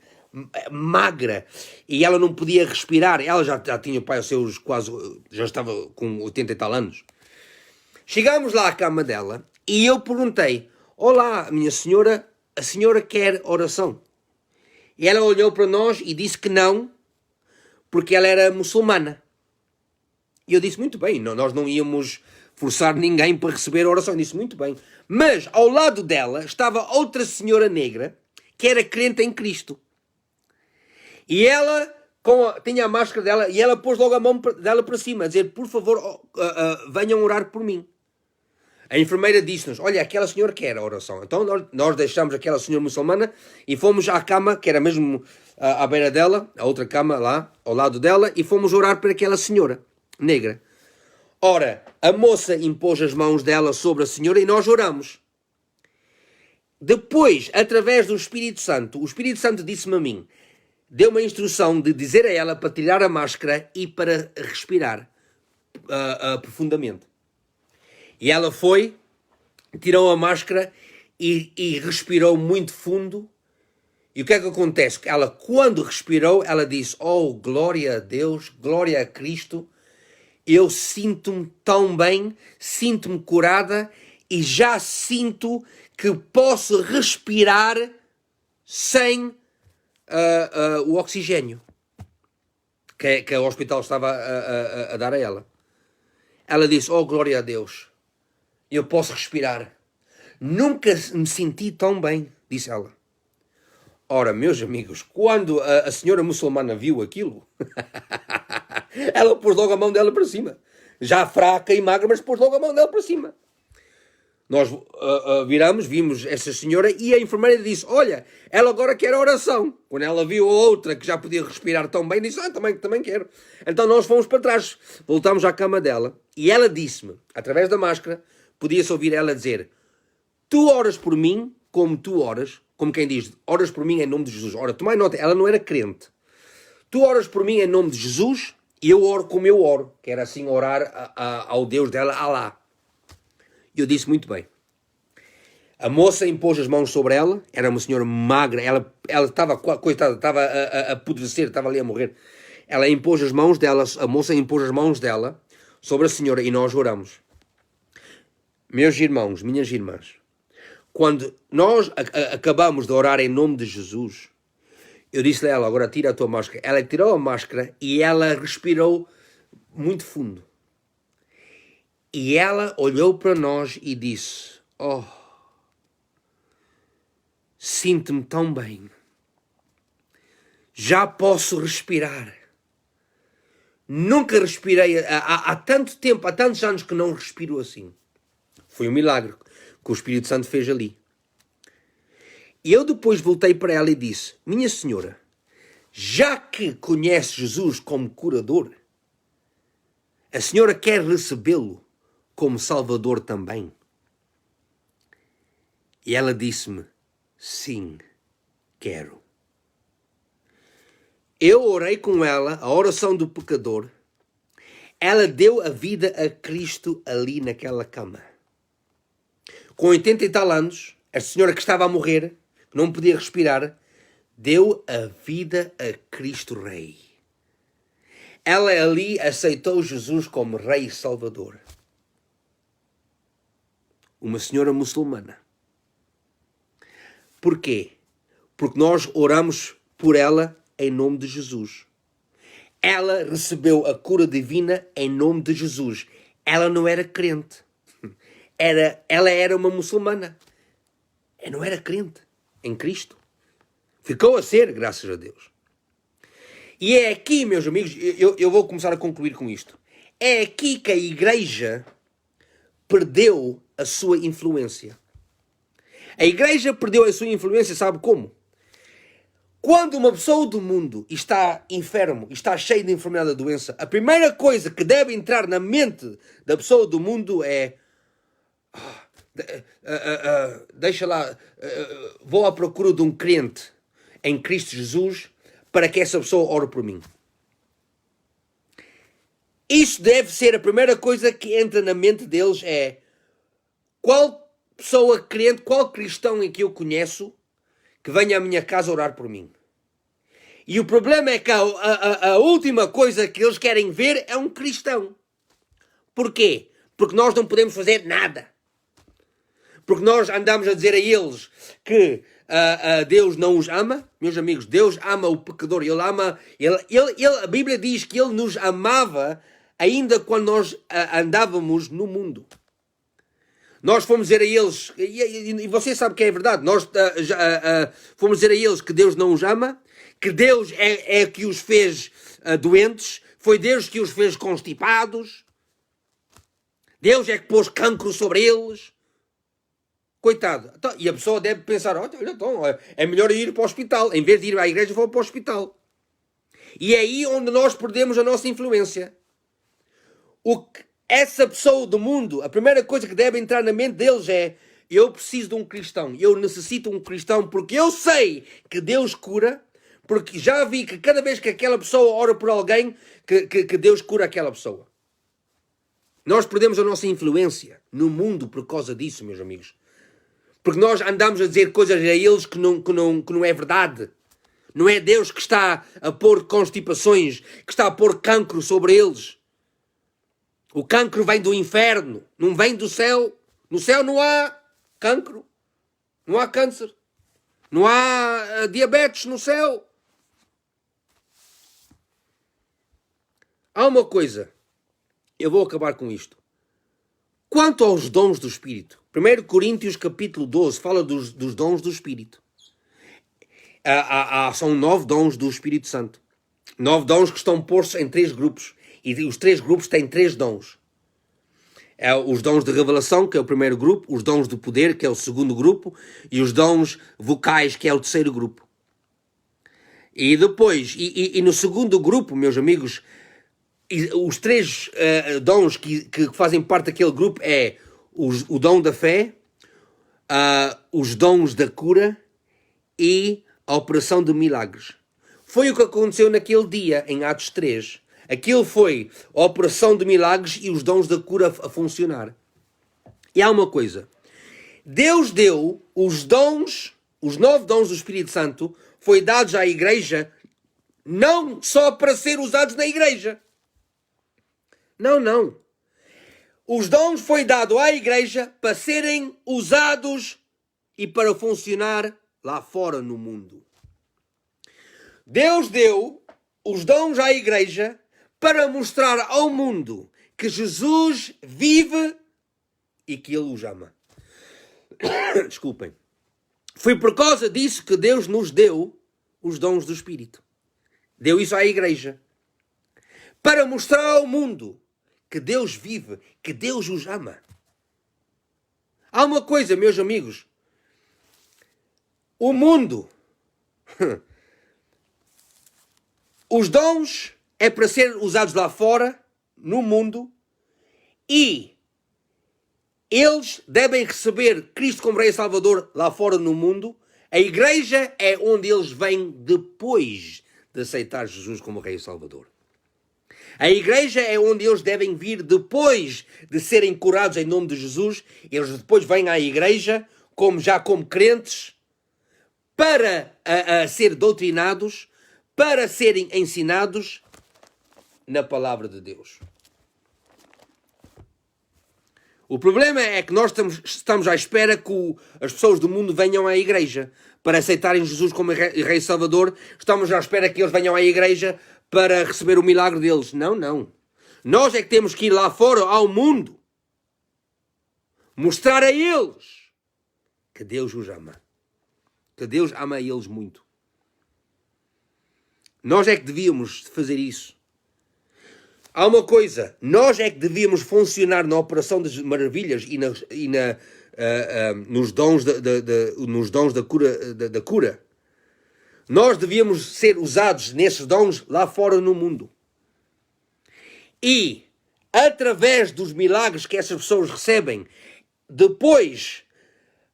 magra. E ela não podia respirar. Ela já tinha o pai aos seus quase, já estava com 80 e tal anos. Chegámos lá à cama dela e eu perguntei: olá, minha senhora, a senhora quer oração? E ela olhou para nós e disse que não, porque ela era muçulmana. E eu disse: muito bem, nós não íamos forçar ninguém para receber a oração. Eu disse: muito bem. Mas ao lado dela estava outra senhora negra que era crente em Cristo. E ela tinha a máscara dela e ela pôs logo a mão dela para cima, a dizer: por favor, venham orar por mim. A enfermeira disse-nos: olha, aquela senhora quer a oração. Então nós deixamos aquela senhora muçulmana e fomos à cama, que era mesmo à beira dela, a outra cama lá, ao lado dela, e fomos orar para aquela senhora negra. Ora, a moça impôs as mãos dela sobre a senhora e nós oramos. Depois, através do Espírito Santo, o Espírito Santo disse-me a mim, deu uma instrução de dizer a ela para tirar a máscara e para respirar profundamente. E ela foi, tirou a máscara e respirou muito fundo. E o que é que acontece? Ela, quando respirou, ela disse: oh, glória a Deus, glória a Cristo. Eu sinto-me tão bem, sinto-me curada e já sinto que posso respirar sem o oxigênio que o hospital estava a dar a ela. Ela disse: oh, glória a Deus. Eu posso respirar. Nunca me senti tão bem, disse ela. Ora, meus amigos, quando a senhora muçulmana viu aquilo, ela pôs logo a mão dela para cima. Já fraca e magra, mas pôs logo a mão dela para cima. Nós viramos, vimos essa senhora e a enfermeira disse: olha, ela agora quer a oração. Quando ela viu a outra que já podia respirar tão bem, disse: também quero. Então nós fomos para trás, voltamos à cama dela e ela disse-me, através da máscara, podia-se ouvir ela dizer: tu oras por mim como tu oras, como quem diz, oras por mim em nome de Jesus. Ora, tomai nota, ela não era crente. Tu oras por mim em nome de Jesus e eu oro como eu oro, que era assim orar ao Deus dela, Alá. E eu disse: muito bem. A moça impôs as mãos sobre ela, era uma senhora magra, ela estava, coitada, estava a apodrecer, estava ali a morrer. Ela impôs as mãos dela, a moça impôs as mãos dela sobre a senhora e nós oramos. Meus irmãos, minhas irmãs, quando nós acabamos de orar em nome de Jesus, eu disse a ela: agora tira a tua máscara. Ela tirou a máscara e ela respirou muito fundo. E ela olhou para nós e disse: oh, sinto-me tão bem. Já posso respirar. Nunca respirei, há tanto tempo, há tantos anos que não respiro assim. Foi um milagre que o Espírito Santo fez ali. E eu depois voltei para ela e disse: minha senhora, já que conhece Jesus como curador, a senhora quer recebê-lo como Salvador também? E ela disse-me: sim, quero. Eu orei com ela, a oração do pecador. Ela deu a vida a Cristo ali naquela cama. Com 80 e tal anos, a senhora que estava a morrer, que não podia respirar, deu a vida a Cristo Rei. Ela ali aceitou Jesus como Rei e Salvador. Uma senhora muçulmana. Porquê? Porque nós oramos por ela em nome de Jesus. ela recebeu a cura divina em nome de Jesus. Ela não era crente. Ela era uma muçulmana. Ela não era crente em Cristo. Ficou a ser, graças a Deus. E é aqui, meus amigos, eu vou começar a concluir com isto. É aqui que a igreja perdeu a sua influência. A igreja perdeu a sua influência, sabe como? Quando uma pessoa do mundo está enfermo, está cheio de enfermidade da doença, a primeira coisa que deve entrar na mente da pessoa do mundo é deixa lá, vou à procura de um crente em Cristo Jesus para que essa pessoa ore por mim. Isso deve ser a primeira coisa que entra na mente deles, é qual pessoa crente, qual cristão em que eu conheço que venha à minha casa orar por mim. E o problema é que a última coisa que eles querem ver é um cristão. Porquê? Porque nós não podemos fazer nada. Porque nós andamos a dizer a eles que Deus não os ama. Meus amigos, Deus ama o pecador. A Bíblia diz que Ele nos amava ainda quando nós andávamos no mundo. Nós fomos dizer a eles, e você sabe que é verdade, nós fomos dizer a eles que Deus não os ama, que Deus é que os fez doentes, foi Deus que os fez constipados, Deus é que pôs cancro sobre eles. Coitado. Então, e a pessoa deve pensar, olha, então, é melhor ir para o hospital, em vez de ir à igreja, vou para o hospital. E é aí onde nós perdemos a nossa influência. Essa pessoa do mundo, a primeira coisa que deve entrar na mente deles é: eu preciso de um cristão, eu necessito de um cristão, porque eu sei que Deus cura, porque já vi que cada vez que aquela pessoa ora por alguém, que Deus cura aquela pessoa. Nós perdemos a nossa influência no mundo por causa disso, meus amigos. Porque nós andamos a dizer coisas a eles que não é verdade. Não é Deus que está a pôr constipações, que está a pôr cancro sobre eles. O cancro vem do inferno, não vem do céu. No céu não há cancro, não há câncer, não há diabetes no céu. Há uma coisa, eu vou acabar com isto. Quanto aos dons do Espírito, 1 Coríntios capítulo 12 fala dos dons do Espírito. São 9 dons do Espírito Santo. 9 dons que estão postos em 3 grupos. E os 3 grupos têm 3 dons. Os dons de revelação, que é o primeiro grupo, os dons de poder, que é o segundo grupo, e os dons vocais, que é o terceiro grupo. E depois, e no segundo grupo, meus amigos, os 3 dons que fazem parte daquele grupo é o dom da fé, os dons da cura e a operação de milagres. Foi o que aconteceu naquele dia, em Atos 3. Aquilo foi a operação de milagres e os dons da cura a funcionar. E há uma coisa. Deus deu os dons, os 9 dons do Espírito Santo, foi dados à igreja, não só para ser usados na igreja. Não. Os dons foi dado à igreja para serem usados e para funcionar lá fora no mundo. Deus deu os dons à igreja para mostrar ao mundo que Jesus vive e que Ele os ama. Desculpem. Foi por causa disso que Deus nos deu os dons do Espírito. Deu isso à igreja. Para mostrar ao mundo que Deus vive, que Deus os ama. Há uma coisa, meus amigos. O mundo... Os dons é para ser usados lá fora, no mundo, e eles devem receber Cristo como Rei e Salvador lá fora no mundo. A igreja é onde eles vêm depois de aceitar Jesus como Rei e Salvador. A igreja é onde eles devem vir depois de serem curados em nome de Jesus. Eles depois vêm à igreja, como crentes, para ser doutrinados, para serem ensinados na palavra de Deus. O problema é que nós estamos à espera que as pessoas do mundo venham à igreja para aceitarem Jesus como Rei e Salvador. Estamos à espera que eles venham à igreja para receber o milagre deles. Não, não. Nós é que temos que ir lá fora ao mundo. Mostrar a eles que Deus os ama. Que Deus ama a eles muito. Nós é que devíamos fazer isso. Há uma coisa, nós é que devíamos funcionar na operação das maravilhas nos dons da cura. Nós devíamos ser usados nesses dons lá fora no mundo. E, através dos milagres que essas pessoas recebem, depois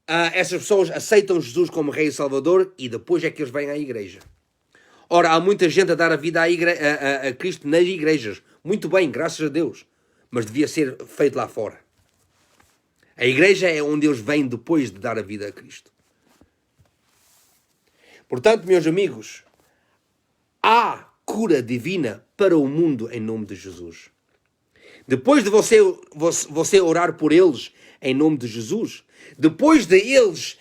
essas pessoas aceitam Jesus como Rei e Salvador e depois é que eles vêm à igreja. Ora, há muita gente a dar a vida a Cristo nas igrejas. Muito bem, graças a Deus. Mas devia ser feito lá fora. A igreja é onde eles vêm depois de dar a vida a Cristo. Portanto, meus amigos, há cura divina para o mundo em nome de Jesus. Depois de você orar por eles em nome de Jesus, depois de eles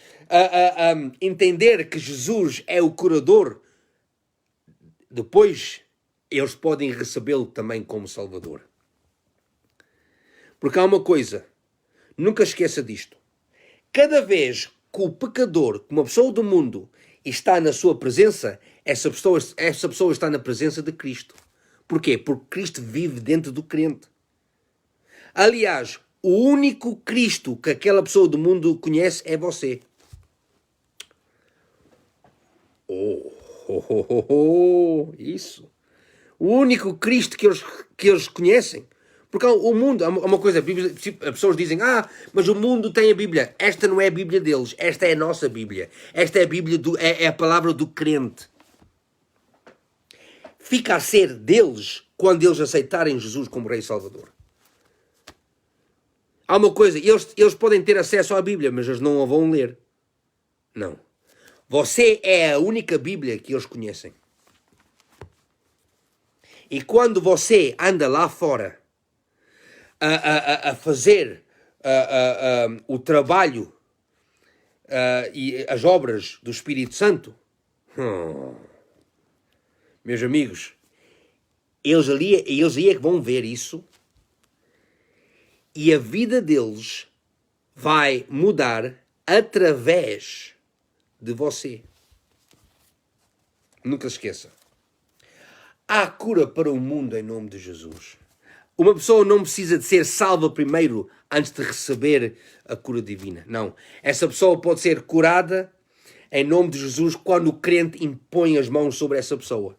entender que Jesus é o curador, depois eles podem recebê-lo também como Salvador. Porque há uma coisa, nunca esqueça disto. Cada vez que o pecador, que uma pessoa do mundo, está na sua presença, essa pessoa está na presença de Cristo. Porquê? Porque Cristo vive dentro do crente. Aliás, o único Cristo que aquela pessoa do mundo conhece é você. Isso. O único Cristo que eles conhecem. Porque o mundo, há uma coisa, as pessoas dizem, mas o mundo tem a Bíblia. Esta não é a Bíblia deles, esta é a nossa Bíblia. Esta é a Bíblia, é a palavra do crente. Fica a ser deles quando eles aceitarem Jesus como Rei e Salvador. Há uma coisa, eles podem ter acesso à Bíblia, mas eles não a vão ler. Não. Você é a única Bíblia que eles conhecem. E quando você anda lá fora a fazer o trabalho e as obras do Espírito Santo, meus amigos, eles aí é que vão ver isso e a vida deles vai mudar através de você. Nunca se esqueça. Há cura para o mundo em nome de Jesus. Uma pessoa não precisa de ser salva primeiro antes de receber a cura divina. Não. Essa pessoa pode ser curada em nome de Jesus quando o crente impõe as mãos sobre essa pessoa.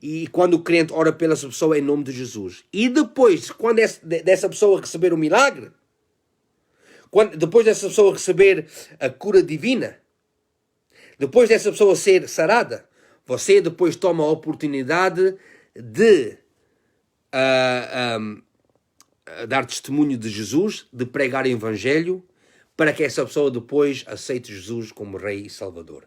E quando o crente ora pela essa pessoa em nome de Jesus. E depois, quando dessa pessoa receber o milagre, depois dessa pessoa receber a cura divina, depois dessa pessoa ser sarada, você depois toma a oportunidade de dar testemunho de Jesus, de pregar o Evangelho, para que essa pessoa depois aceite Jesus como Rei e Salvador.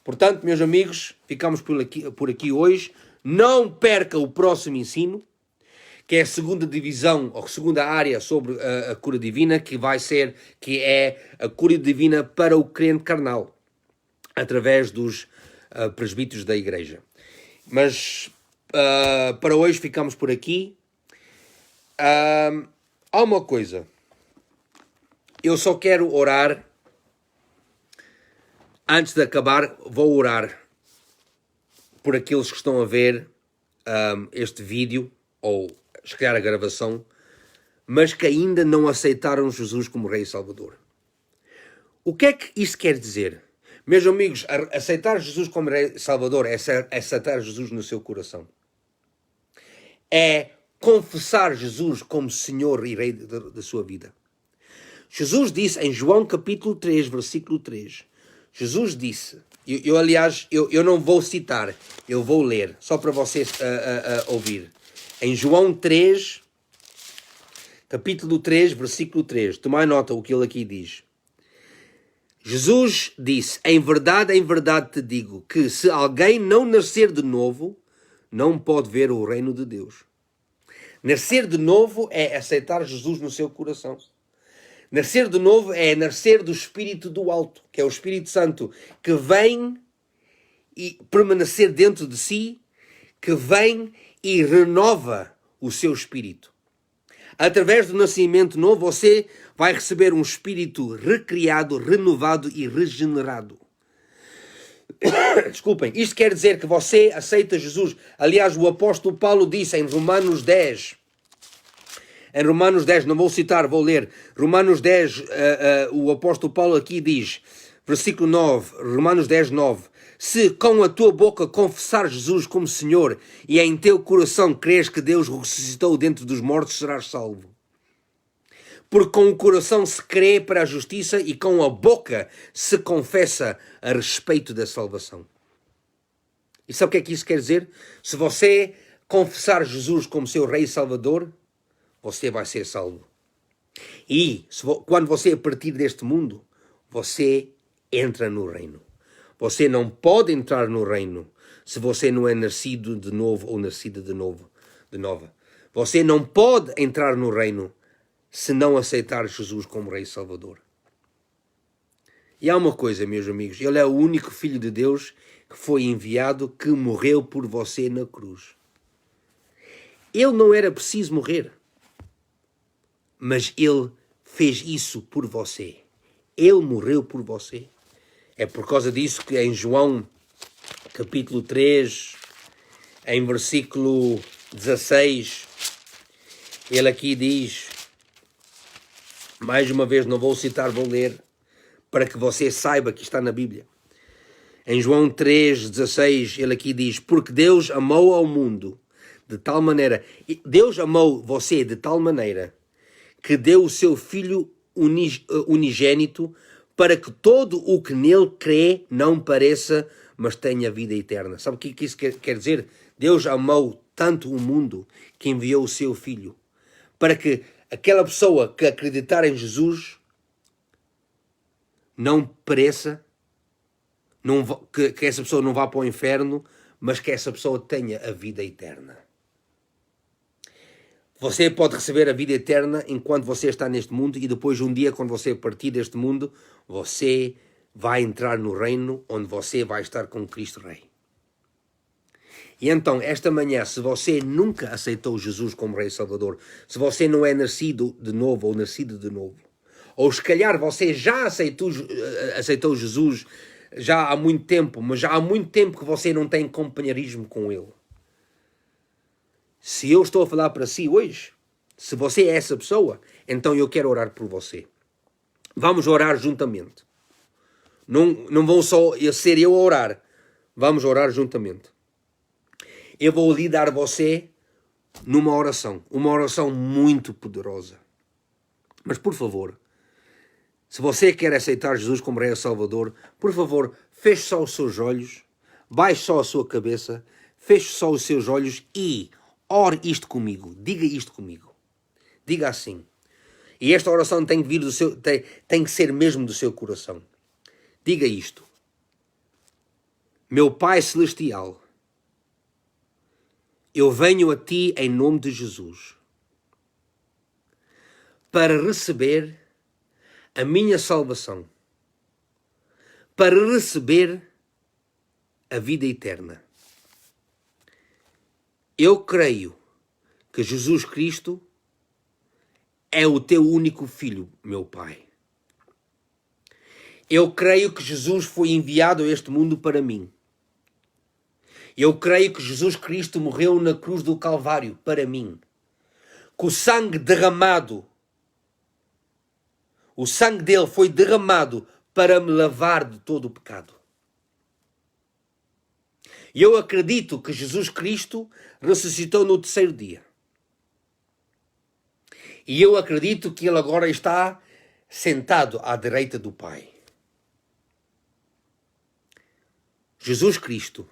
Portanto, meus amigos, ficamos por aqui hoje. Não perca o próximo ensino, que é a segunda divisão, ou segunda área sobre a cura divina, que é a cura divina para o crente carnal, através dos presbíteros da igreja. Mas para hoje ficamos por aqui. Há uma coisa. Eu só quero orar. Antes de acabar, vou orar por aqueles que estão a ver este vídeo, ou se calhar a gravação, mas que ainda não aceitaram Jesus como Rei e Salvador. O que é que isso quer dizer? Meus amigos, aceitar Jesus como Rei e Salvador é aceitar Jesus no seu coração. É confessar Jesus como Senhor e Rei da sua vida. Jesus disse em João capítulo 3, versículo 3, Jesus disse, eu não vou citar, eu vou ler, só para vocês ouvir. Em João 3, capítulo 3, versículo 3, tomai nota o que ele aqui diz. Jesus disse, em verdade te digo, que se alguém não nascer de novo, não pode ver o reino de Deus. Nascer de novo é aceitar Jesus no seu coração. Nascer de novo é nascer do Espírito do Alto, que é o Espírito Santo, que vem e permanecer dentro de si, que vem e renova o seu espírito. Através do nascimento novo, você vai receber um espírito recriado, renovado e regenerado. Desculpem, isto quer dizer que você aceita Jesus. Aliás, o apóstolo Paulo disse em Romanos 10, não vou citar, vou ler. Romanos 10, o apóstolo Paulo aqui diz, versículo 9, Romanos 10, 9. Se com a tua boca confessar Jesus como Senhor e em teu coração crês que Deus o ressuscitou dentre dos mortos, serás salvo. Porque com o coração se crê para a justiça e com a boca se confessa a respeito da salvação. E sabe o que é que isso quer dizer? Se você confessar Jesus como seu Rei e Salvador, você vai ser salvo. E quando você partir deste mundo, você entra no reino. Você não pode entrar no reino se você não é nascido de novo ou nascida de nova. Você não pode entrar no reino se não aceitar Jesus como Rei e Salvador. E há uma coisa, meus amigos, ele é o único Filho de Deus que foi enviado, que morreu por você na cruz. Ele não era preciso morrer, mas ele fez isso por você. Ele morreu por você. É por causa disso que em João, capítulo 3, em versículo 16, ele aqui diz, mais uma vez não vou citar, vou ler, para que você saiba que está na Bíblia. Em João 3, 16, ele aqui diz, porque Deus amou ao mundo de tal maneira, Deus amou você de tal maneira, que deu o seu Filho unigênito, para que todo o que nele crê não pareça, mas tenha vida eterna. Sabe o que isso quer dizer? Deus amou tanto o mundo que enviou o seu Filho, para que aquela pessoa que acreditar em Jesus não pereça, que essa pessoa não vá para o inferno, mas que essa pessoa tenha a vida eterna. Você pode receber a vida eterna enquanto você está neste mundo e depois um dia, quando você partir deste mundo, você vai entrar no reino onde você vai estar com Cristo Rei. E então, esta manhã, se você nunca aceitou Jesus como Rei e Salvador, se você não é nascido de novo ou nascido de novo, ou se calhar você já aceitou Jesus já há muito tempo, mas já há muito tempo que você não tem companheirismo com Ele. Se eu estou a falar para si hoje, se você é essa pessoa, então eu quero orar por você. Vamos orar juntamente. Não vão só ser eu a orar. Vamos orar juntamente. Eu vou lidar você numa oração. Uma oração muito poderosa. Mas por favor, se você quer aceitar Jesus como Rei e Salvador, por favor, feche só os seus olhos, baixe só a sua cabeça, feche só os seus olhos e ore isto comigo. Diga isto comigo. Diga assim. E esta oração tem que vir tem que ser mesmo do seu coração. Diga isto. Meu Pai Celestial, eu venho a Ti em nome de Jesus para receber a minha salvação, para receber a vida eterna. Eu creio que Jesus Cristo é o Teu único Filho, meu Pai. Eu creio que Jesus foi enviado a este mundo para mim. Eu creio que Jesus Cristo morreu na cruz do Calvário para mim. Que o sangue dele foi derramado para me lavar de todo o pecado. E eu acredito que Jesus Cristo ressuscitou no terceiro dia. E eu acredito que Ele agora está sentado à direita do Pai. Jesus Cristo,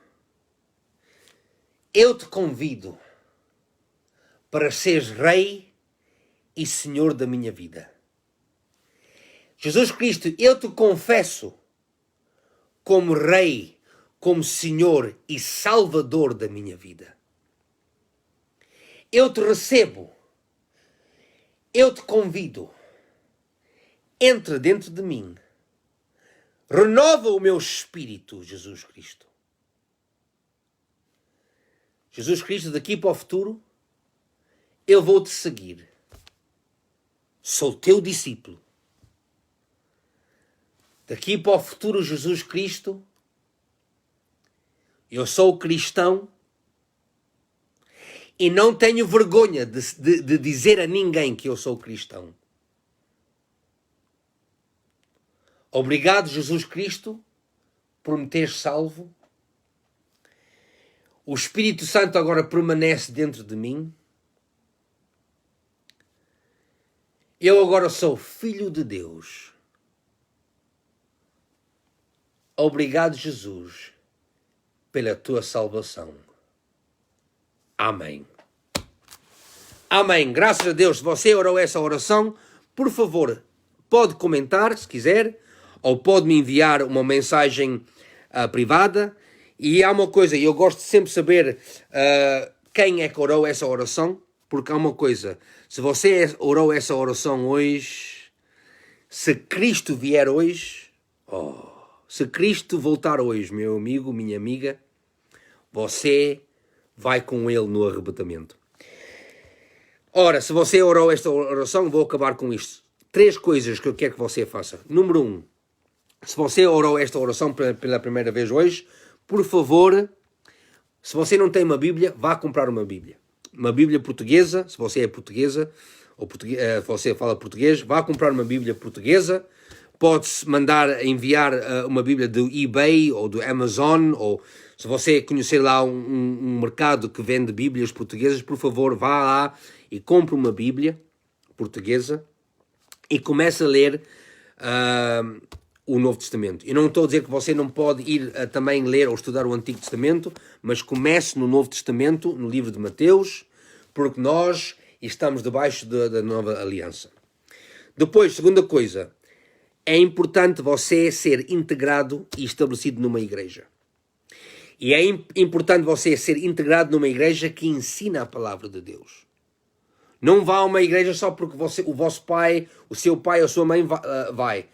eu te convido para seres Rei e Senhor da minha vida. Jesus Cristo, eu te confesso como Rei, como Senhor e Salvador da minha vida. Eu te recebo, eu te convido, entra dentro de mim, renova o meu espírito, Jesus Cristo. Jesus Cristo, daqui para o futuro, eu vou te seguir. Sou teu discípulo. Daqui para o futuro, Jesus Cristo, eu sou cristão e não tenho vergonha de dizer a ninguém que eu sou cristão. Obrigado, Jesus Cristo, por me teres salvo. O Espírito Santo agora permanece dentro de mim. Eu agora sou filho de Deus. Obrigado, Jesus, pela tua salvação. Amém. Amém. Graças a Deus. Se você orou essa oração, por favor, pode comentar, se quiser, ou pode me enviar uma mensagem privada. E há uma coisa, eu gosto de sempre saber quem é que orou essa oração, porque há uma coisa, se você orou essa oração hoje, se Cristo vier hoje, se Cristo voltar hoje, meu amigo, minha amiga, você vai com Ele no arrebatamento. Ora, se você orou esta oração, vou acabar com isto. 3 coisas que eu quero que você faça. Número 1, se você orou esta oração pela primeira vez hoje, por favor, se você não tem uma Bíblia, vá comprar uma Bíblia. Uma Bíblia portuguesa, se você é portuguesa, ou você fala português, vá comprar uma Bíblia portuguesa. Pode-se enviar uma Bíblia do eBay ou do Amazon, ou se você conhecer lá um mercado que vende Bíblias portuguesas, por favor, vá lá e compre uma Bíblia portuguesa e comece a ler o Novo Testamento. Eu não estou a dizer que você não pode ir também ler ou estudar o Antigo Testamento, mas comece no Novo Testamento, no livro de Mateus, porque nós estamos debaixo da nova aliança. Depois, segunda coisa, é importante você ser integrado e estabelecido numa igreja. E é importante você ser integrado numa igreja que ensina a palavra de Deus. Não vá a uma igreja só porque o vosso pai, o seu pai ou a sua mãe vai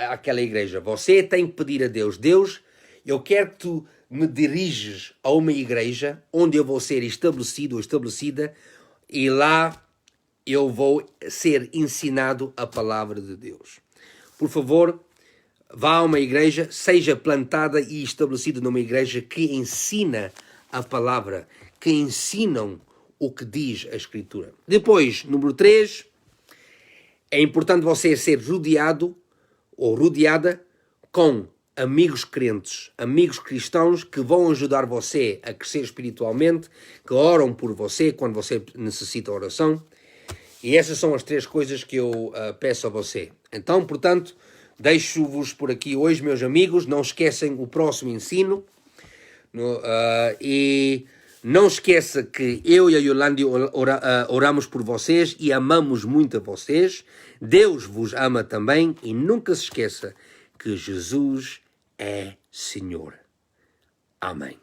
àquela igreja. Você tem que pedir a Deus: Deus, eu quero que tu me diriges a uma igreja onde eu vou ser estabelecido ou estabelecida e lá eu vou ser ensinado a palavra de Deus. Por favor, vá a uma igreja, seja plantada e estabelecida numa igreja que ensina a palavra, que ensinam o que diz a Escritura. Depois, número 3, é importante você ser rodeado ou rodeada com amigos crentes, amigos cristãos que vão ajudar você a crescer espiritualmente, que oram por você quando você necessita oração. E essas são as 3 coisas que eu peço a você. Então, portanto, deixo-vos por aqui hoje, meus amigos. Não esquecem o próximo ensino. E não esqueça que eu e a Yolândia oramos por vocês e amamos muito a vocês. Deus vos ama também. E nunca se esqueça que Jesus é Senhor. Amém.